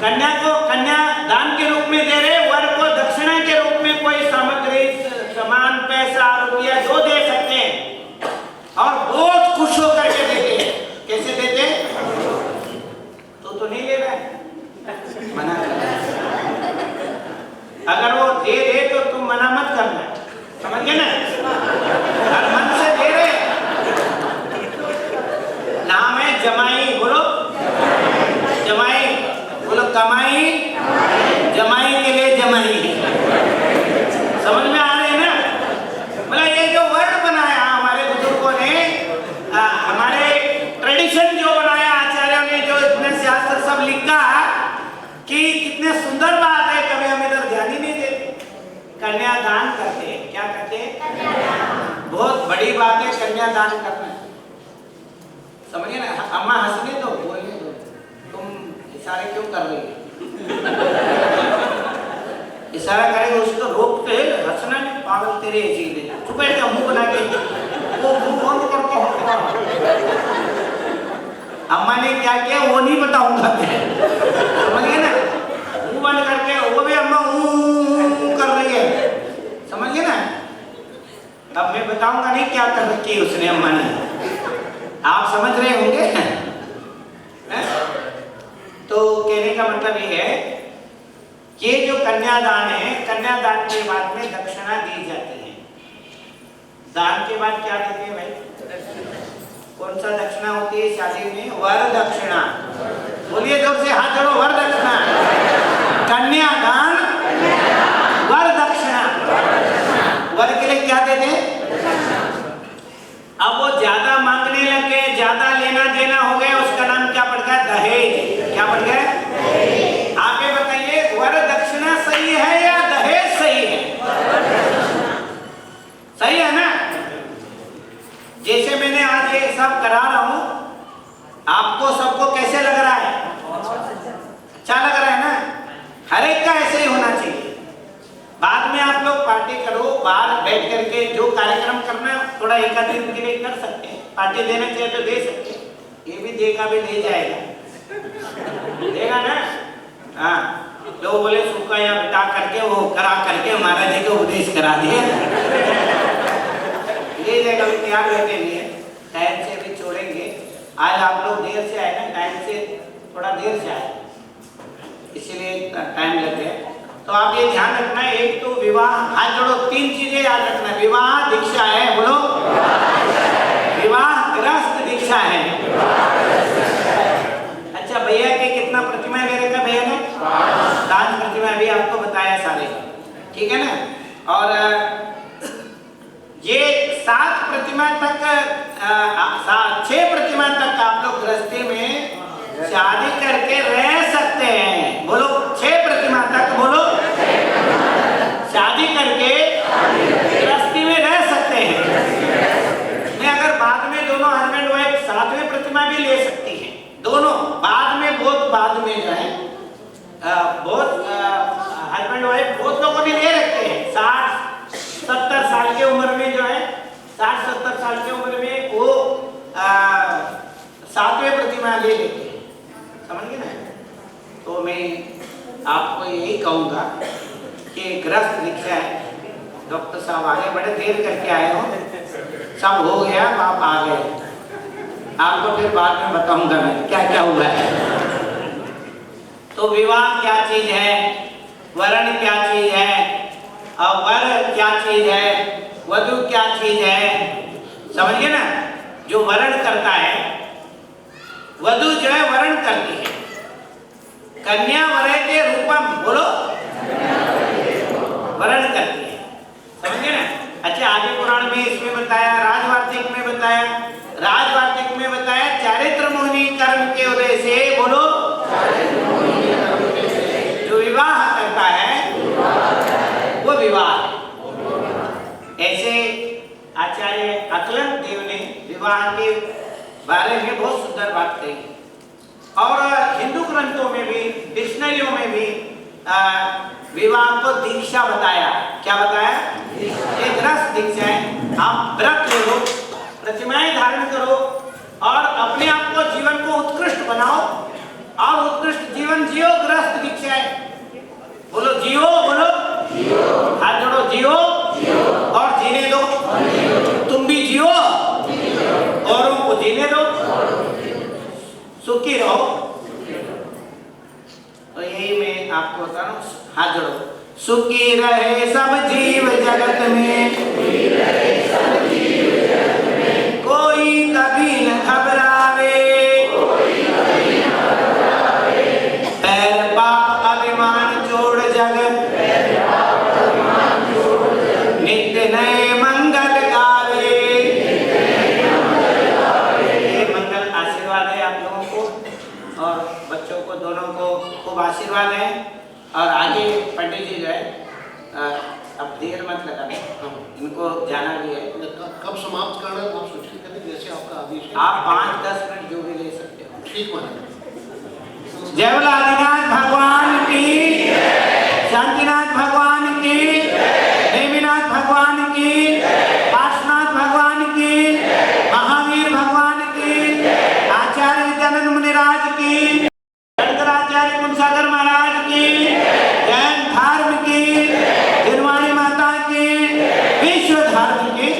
कन्या को कन्यादान के रूप में दे रहे, वर को दक्षिणा के रूप में कोई सामग्री, सामान, पैसा, रुपया जो दे सकते हैं और बहुत खुश होकर के देते हैं। कैसे देते? तो नहीं ले रहा है, मना कर रहा है। अगर वो दे दे तो तुम मना मत करना, समझ गए ना? हर मन से दे रहे। नाम है जमाई, बोलो जमाई, बोलो कमाई, जमाई के लिए जमाई। समझ में आ रहे हैं ना? मतलब ये जो वर्ड बनाया हमारे बुजुर्गों ने, हमारे ट्रेडिशन जो बनाया आचार्यों ने, जो इतने शास्त्र सब लिखा कि कितने सुंदर बात है, कभी हम इधर ध्यान ही नहीं देते। कन्यादान करते हैं। क्या करते हैं? बहुत बड़ी बात है कन्यादान करना, समझिए ना? अम्मा हंसने दो, बोलने दो, तुम इशारे क्यों कर रही है? इशारा करेगा उसको रोक के हंसना नहीं, पागल तेरे ऐसी दे, चुप बैठ जा, मुंह बना के, वो मुंह बंद करके हंसता। अम्मा ने क्या किया वो नहीं बताऊंगा मैं, समझिए ना? मुंह बंद करके, वो भी अम्मा कर रही है, समझिए ना? अब मैं बताऊंगा नहीं क्या कर रखी है उसने अम्मा ने, आप समझ रहे होंगे। तो कहने का मतलब ये है, ये जो कन्यादान है, कन्यादान के बाद में दक्षिणा दी जाती है। दान के बाद क्या देते हैं भाई? कौन सा दक्षिणा होती है शादी में? वर दक्षिणा। बोलिए जोर से, हाथ जोड़ो, वर दक्षिणा। कन्यादान, वर दक्षिणा। वर के लिए क्या देते हैं? अब वो ज्यादा मांगने लग गए, ज्यादा लेना देना हो गया, उसका नाम क्या पड़ गया? दहेज। क्या पड़ गया? आप ये बताइए, वर दक्षिणा सही है या दहेज सही है? सही है ना? जैसे मैंने आज ये सब करा रहा हूं, आपको सबको कैसे लग रहा है? अच्छा लग रहा है ना? हर एक का ऐसे ही होना चाहिए। बाद में आप लोग पार्टी करो, बाहर बैठ करके जो कार्यक्रम करना थोड़ा एक आध दिन के लिए कर सकते हैं, पार्टी देना चाहिए तो दे सकते हैं, ये भी देगा भी ले जाएगा, देगा ना? हाँ, लोग बोले सूखा या बिता करके वो करा करके महाराज जी को उपदेश करा दिए। ले जाएगा त्याग लेके लिए टाइम से भी छोड़ेंगे। आज आप लोग देर से आए ना, टाइम से थोड़ा देर से आए, इसीलिए टाइम लेते हैं। तो आप ये ध्यान रखना है, एक तो विवाह, हाथ जोड़ो, 3 चीजें याद रखना है। विवाह दीक्षा है, बोलो विवाह ग्रस्त दीक्षा है। अच्छा, भैया के कितना प्रतिमा ले रखा भैया ने? 5 प्रतिमा भी आपको बताया सारे, ठीक है ना? और ये 7 प्रतिमा तक 6 प्रतिमा तक आप लोग गृहस्थी में शादी करके रह सकते हैं। बोलो 6 प्रतिमा तक, बोलो शादी करके गृहस्थी में रह सकते हैं। मैं अगर बाद में दोनों हस्बैंड वाइफ 7वीं प्रतिमा भी ले सकती हैं, दोनों बाद में, बहुत बाद में जो है बहुत हस्बैंड वाइफ बहुत लोगों ने ले रखे हैं। 60-70 साल की उम्र में जो है, 60-70 साल की उम्र में वो 7वें प्रतिमा ले लेते हैं, समझ गए ना? तो मैं आपको यही कहूँगा कि ग्रस्त दीक्षा है। डॉक्टर साहब आगे बड़े देर करके आए हो, सब हो गया, आप आ गए, आपको फिर बाद में बताऊंगा मैं क्या क्या हुआ है। तो विवाह क्या चीज है, वरण क्या चीज है, और वर क्या चीज है, वधु क्या चीज है, समझिए ना? जो वरण करता है, वधु जो है वरण करती है। कन्या वरे के रूपम, बोलो वरण करती है, समझिए ना? अच्छा, आदि पुराण में इसमें बताया, राजवार्तिक में बताया, राजवार्तिक में बताया चारित्र मोहिनी कर्म के उदय से, बोलो जो विवाह करता है वो विवाह है। ऐसे आचार्य अकलन देव ने विवाह के बारे में बहुत सुंदर बात कही। और हिंदू ग्रंथों में भी, डिक्शनरियों में भी विवाह को दीक्षा बताया। क्या बताया? ये ग्रस्त दीक्षा है। आप व्रत ले लो, प्रतिमाएं धारण करो और अपने आप को, जीवन को उत्कृष्ट बनाओ और उत्कृष्ट जीवन जियो। ग्रस्त दीक्षा है, बोलो जियो, बोलो हाथ जोड़ो, जियो और जीने दो। तुम भी जियो, औरों को जीने दो, सुखी रहो। तो यही मैं आपको बता रहा हूँ, हाथ जोड़ो। सुखी रहे सब जीव जगत में, कोई कभी न घबरावे, पैर पाप अभिमान जोड़ जगत, नित्य नए मंगल गावे। ये मंगल आशीर्वाद है आप लोगों को और बच्चों को, दोनों को खूब आशीर्वाद है। और आगे पंडित जी जो है, अब देर मत लगाने, इनको जाना भी है। कब समाप्त करना आप सूचित करें, जैसे आपका आदेश है। आप 5-10 मिनट जो भी ले सकते हो। ठीक है। जय बोला आदिनाथ भगवान की, शांतिनाथ भगवान की, देवीनाथ भगवान की, पार्श्वनाथ भगवान की, महावीर भगवान की, आचार्य विद्यानंद मुनिराज की, शंकराचार्य कुलसागर महाराज की, जैन धर्म की, निर्वाणी माता की, विश्व धर्म की।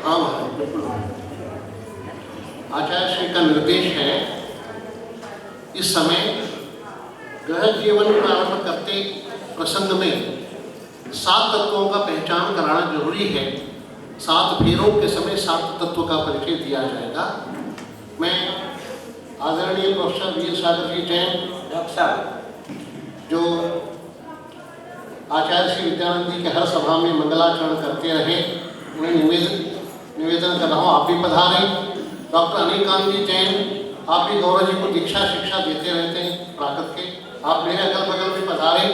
हाँ बिल्कुल। आचार्य श्री का निर्देश है, इस समय ग्रह जीवन प्रारंभ करते प्रसंग में 7 तत्वों का पहचान कराना जरूरी है। 7 फेरों के समय 7 तत्वों का परिचय दिया जाएगा। मैं आदरणीय प्रोफेसर वीर सागर जी जैन, डॉक्टर साहब, जो आचार्य श्री विद्यानंद जी के हर सभा में मंगलाचरण करते रहे, उन्हें निवेदन कर रहा हूँ, आप भी पधारें। डॉक्टर अनिकांत जी जैन, आप भी गौरव जी को दीक्षा शिक्षा देते रहते हैं प्राकृत के, आप मेरे अगल बगल में पधारें।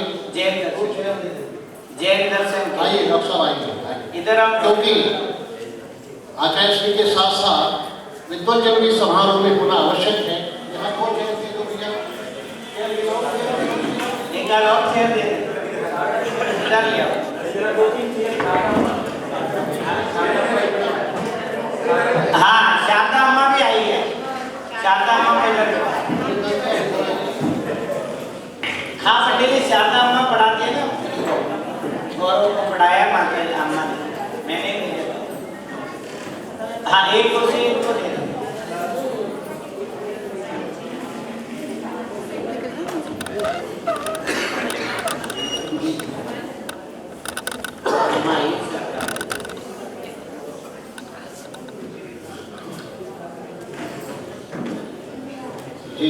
जैन दर्शन आइए, डॉक्टर साहब आइए इधर आप, क्योंकि आचार्य श्री के साथ साथ विद्वज्जन भी समारोह में होना आवश्यक है। यहाँ कौन चेयर थे तो भैया, निकालो चेयर दे। इधर ले आओ। हाँ शारदा अम्मा भी आई है, शारदा अम्मा को इधर लो। हाँ पंडित जी शारदा अम्मा पढ़ाती है ना, गौरव को पढ़ाया माता अम्मा ने, मैंने नहीं दिया। हाँ एक कुर्सी इनको दे दो। जी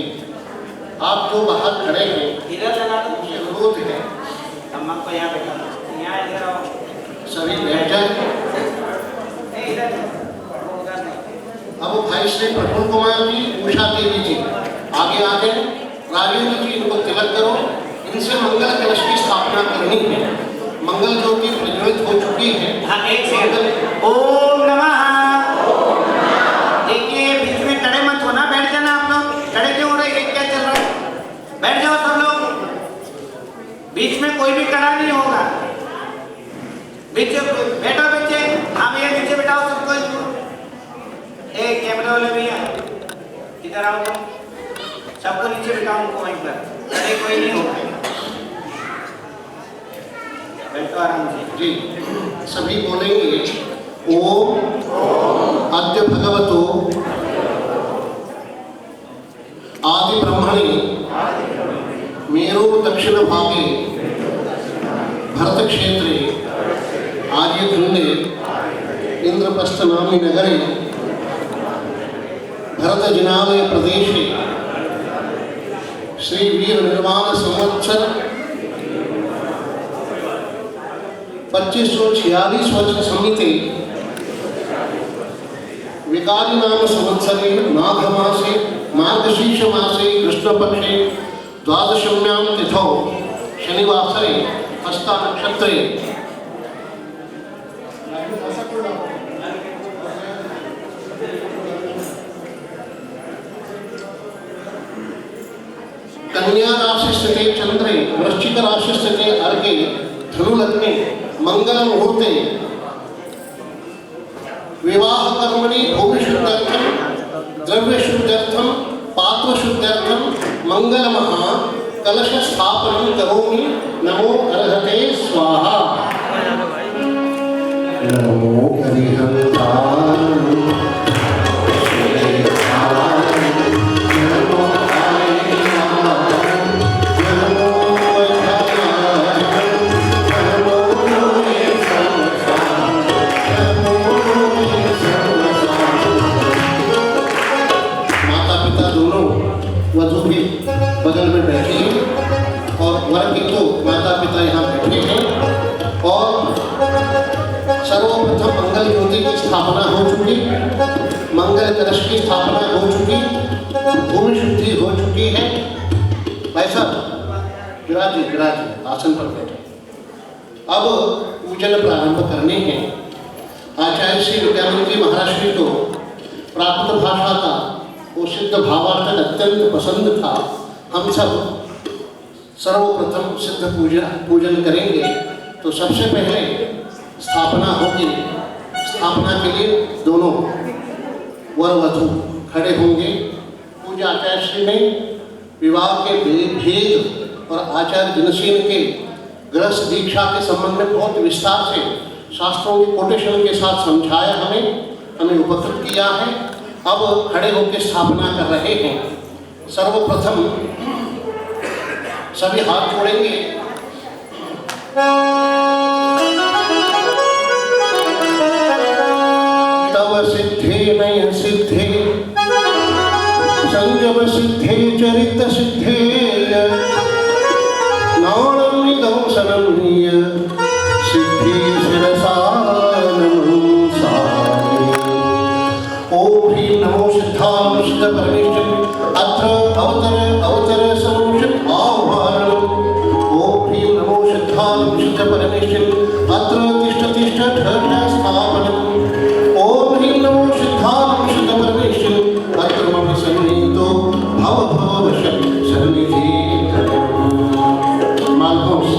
आप जो बाहर खड़े हैं इधर लगा दो, मुझे अनुरोध है अम्मा को यहाँ बैठा दो, यहाँ इधर आओ। सभी बैठ जाए। नहीं इधर वो उधर नहीं। अब भाई श्री प्रफुल्ल कुमार जी, उषा देवी जी आगे आके राजेंद्र जी इनको तिलक करो। इनसे मंगल कलश की स्थापना करनी है। मंगल ज्योति प्रज्वलित हो चुकी है। हाँ एक सेकंड। ओम नमः। देखिए बीच में खड़े मत होना, बैठ जाना आप लोग। खड़े क्यों हो रहे हैं, क्या चल रहा है? बैठ जाओ सब लोग, बीच में कोई भी खड़ा नहीं होगा। बीच बैठो बच्चे। हाँ भैया नीचे बैठाओ सबको। एक कैमरा वाले भैया इधर आओ तुम, सबको नीचे बैठाओ उनको वहीं पर। खड़े कोई नहीं होगा, बैठो आराम से। जी सभी बोलेंगे ओम अद्य भगवतो आदि ब्रह्मणि मेरु दक्षिण भागे भरत क्षेत्रे आर्यखंडे इंद्रप्रस्थ नामी नगरे भरत जिनालय प्रदेशे श्री वीर निर्माण संवत्सर 2546 वर्ष समिति विकारी नाम संवत्सरे माघ मासे मार्गशीर्ष मासे कृष्णपक्षे द्वादशम्यां तिथौ शनिवासरे हस्ता नक्षत्रे कन्या राशि स्थिते चंद्रे वृश्चिक राशि स्थिते अर्घे धनु लग्ने मंगल मुहूर्ते विवाह कर्मणि भूमि शुद्ध्यर्थम द्रव्य शुद्ध्यर्थम पात्र शुद्ध्यर्थम मंगलमः कलश स्थापनं करोमि। नमो अर्हते स्वाहा। नमो अरिहंताय बगल में बैठी हैं और वर की तो माता पिता यहाँ बैठे हैं। और सर्वप्रथम मंगल ज्योति की स्थापना हो चुकी, मंगल कलश की स्थापना हो चुकी, भूमि शुद्धि हो चुकी है। भाई साहब विराजिए आसन पर बैठे। अब पूजन प्रारंभ करने हैं। आचार्य श्री विद्यानंद जी महाराज जी को प्राकृत भाषा का वो सिद्ध भावार्थ अत्यंत पसंद था। हम सब सर्वप्रथम सिद्ध पूजन करेंगे। तो सबसे पहले स्थापना होगी। स्थापना के लिए दोनों वर वधू खड़े होंगे। पूजा आचार्य श्री ने विवाह के भेद और आचार्य जनसेन के गृहस्थ दीक्षा के संबंध में बहुत विस्तार से शास्त्रों की कोटेशन के साथ समझाया, हमें उपकृत किया है। अब खड़े होकर स्थापना कर रहे हैं। सर्वप्रथम सभी हाथ जोड़ेंगे। तव सिद्धे नय सिद्धे संयम सिद्धे चरित सिद्धे नाणं निदंसनं सिद्धि शिरसा नमो सिद्धां सिद्ध परमेश्वर अत्र अवतर समुचित आह्वानम्। ओम ह्रीं नमो सिद्धां सिद्ध परमेश्वर अत्र तिष्ठ धर्म स्थापनम्। ओम ह्रीं नमो सिद्धां सिद्ध परमेश्वर अत्र मम सन्निहितो भव सन्निधि। मालकोस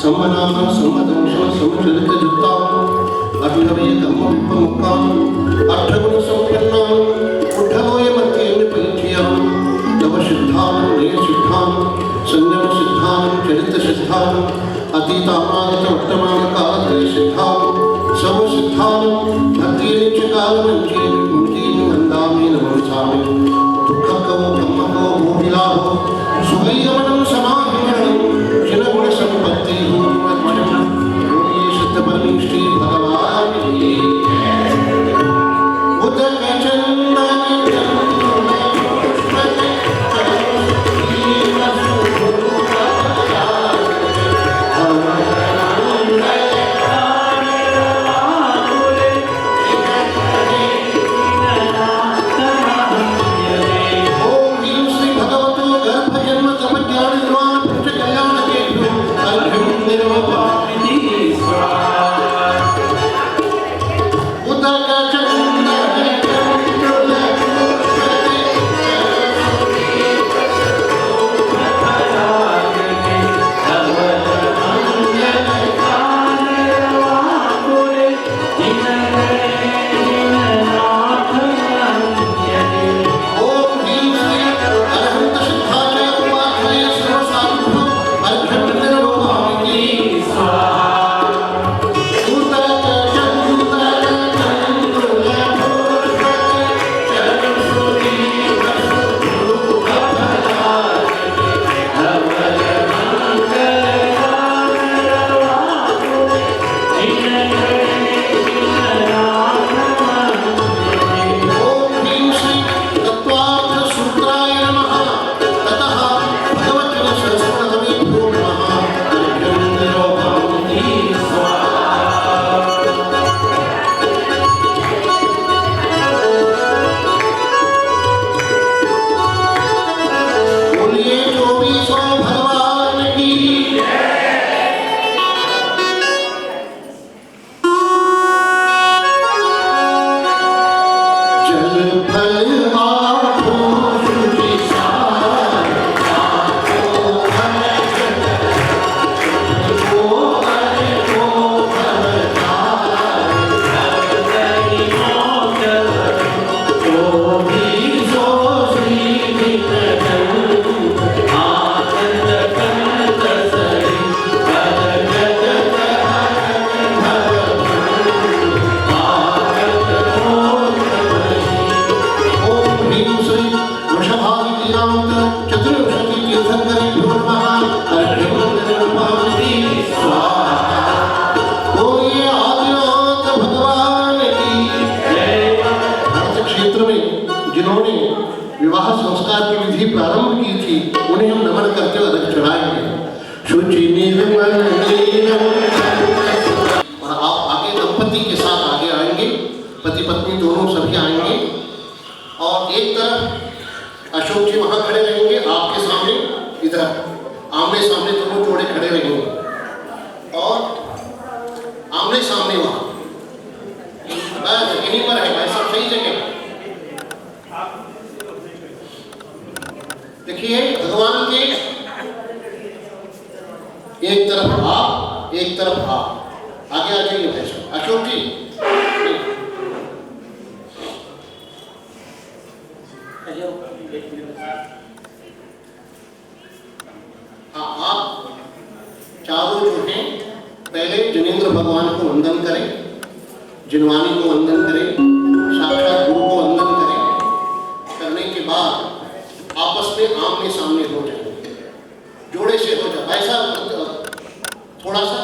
सम्मनाम सम्मदंशम समचरितयुक्तां अभिनवे कर्मविप्रमुखां अष्टगुणसम्पन्नां उद्धवोयमत्येन परिचयां तव सिद्धां नयसिद्धां संयमसिद्धां चरितसिद्धां अतीतानागतवर्तमानकालत्रयसिद्धां सर्वसिद्धां भक्तिरेण च कालमञ्चेन पूजेन वन्दामि नमस्सामि दुःखको ब्रह्मको भूमिलाहो सुगैरवनं समाहिमनं जिनगुणसम्पत्तिः मज्जनं योगी सिद्धपरमेष्ठी भगवान् की विवाह संस्कार की विधि प्रारंभ की थी उन्हें हम नमन करते हुए रख चढ़ाएंगे। और आप आगे दंपति के साथ आगे आएंगे, पति पत्नी दोनों सभी आएंगे और एक तरफ अशोक जी वहां खड़े रहेंगे आपके सामने, इधर आमने सामने दोनों जोड़े खड़े रहेंगे और आमने सामने वहां बस यहीं पर है भाई, सब सही जगह। देखिए भगवान के एक तरफ आप एक तरफ आप, आगे आ जाइए भाई साहब। अशोक जी हाँ, आप चारों जो हैं पहले जिनेंद्र भगवान को वंदन करें, जिनवानी को वंदन करें, साक्षात गुरु को वंदन करें। करने के बाद आपस में आमने सामने हो जाएंगे, जोड़े से हो जाए ऐसा थोड़ा सा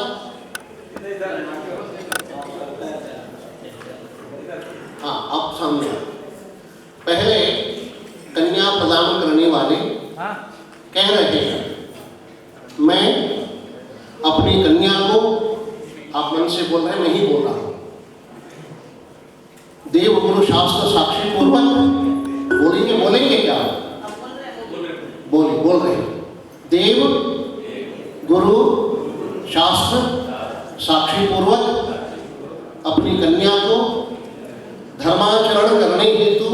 हाँ आप सामने। पहले कन्या प्रदान करने वाले कह रहे हैं मैं अपनी कन्या को, आप मन से बोल रहे हैं, मैं ही बोल रहा हूं, देव गुरु शास्त्र साक्षी पूर्वक बोलेंगे क्या? बोल रहे हैं। देव गुरु शास्त्र साक्षी पूर्वक अपनी कन्या को धर्माचरण करने हेतु,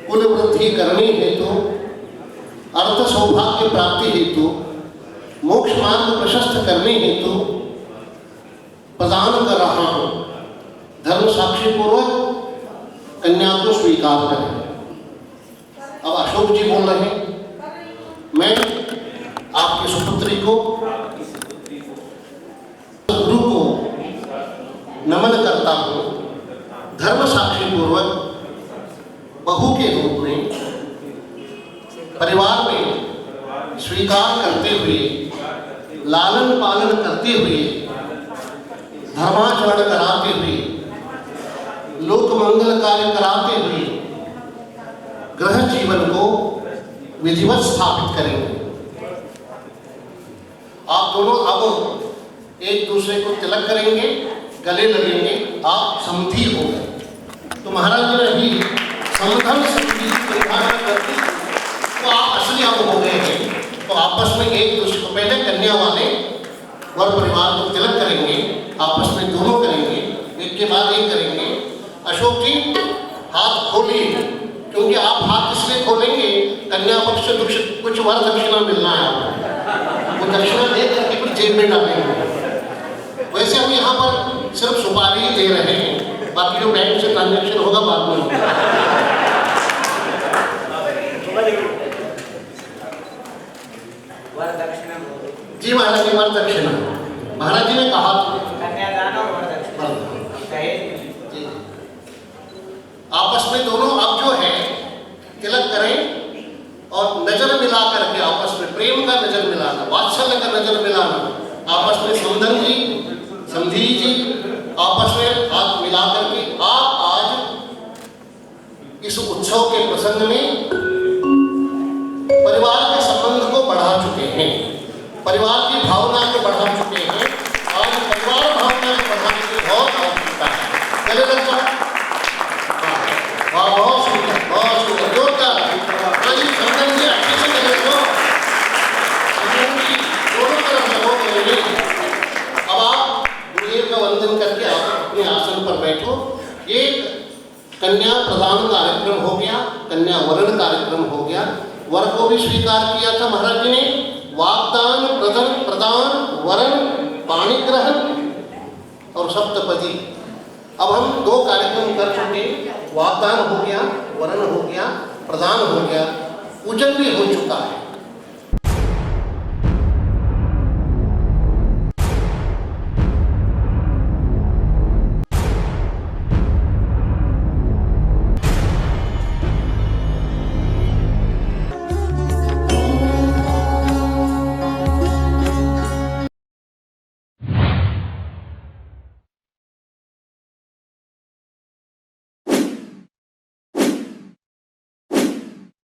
कुल वृद्धि करने हेतु, अर्थ सौभाग्य प्राप्ति हेतु, मोक्ष मोक्ष मार्ग प्रशस्त करने हेतु प्रदान कर रहा हूं, धर्म साक्षी पूर्वक कन्या को स्वीकार करें। अब अशोक जी बोल रहे हैं, मैं आपकी सुपुत्री को, गुरु को नमन करता हूं, धर्म साक्षी पूर्वक बहू के रूप में परिवार में स्वीकार करते हुए, लालन पालन करते हुए, धर्माचरण कराते हुए, लोक मंगल कार्य कराते हुए ग्रह जीवन को विधिवत स्थापित करेंगे। आप दोनों अब एक दूसरे को तिलक करेंगे, गले लगेंगे, आप समधी हो गए। तो महाराज ने भी समधन समधी निर्धारण कर दी, तो आप असली अब हो गए हैं। तो आपस में एक दूसरे को, पहले कन्या वाले वर परिवार को तिलक करेंगे, आपस में दोनों करेंगे, एक के बाद एक करेंगे। अशोक जी हाथ खोलिए, क्योंकि आप हाथ इसलिए खोलेंगे, कन्या पक्ष से कुछ वर दक्षिणा मिलना है आपको, वो दक्षिणा दे करके कुछ जेब में डालेंगे। वैसे हम यहाँ पर सिर्फ सुपारी ही दे रहे हैं, बाकी जो बैंक से ट्रांजेक्शन होगा बाद में होगा। जी महाराज जी, वर दक्षिणा महाराज जी ने कहा कन्यादान और वर दक्षिणा जी। आपस में दोनों अब जो है तिलक करें और नजर मिला करके आपस में प्रेम का नजर मिलाना, वात्सल्य का नजर मिलाना, आपस में समधन जी समधी जी आपस में हाथ मिला करके आप आज इस उत्सव के प्रसंग में परिवार के संबंध को बढ़ा चुके हैं, परिवार की भावना को बढ़ा चुके हैं। आज परिवार भावना को बढ़ाने की बहुत आवश्यकता है। चले लगता है बहुत सुंदर, बहुत सुंदर, जोरदार। समझन जी अच्छे से चले तो समझन जी दोनों तरफ लगो करेंगे। अब आप गुरुदेव का वंदन करके आप अपने आसन पर बैठो। एक कन्या प्रदान कार्यक्रम हो गया, कन्या वरण कार्यक्रम हो गया, वर को भी स्वीकार किया था महाराज जी ने, वागदान प्रदान वरण पाणी ग्रहण और सप्तपदी। अब हम दो कार्यक्रम कर चुके, वागदान हो गया, वरण हो गया, प्रदान हो गया, पूजन भी हो चुका है।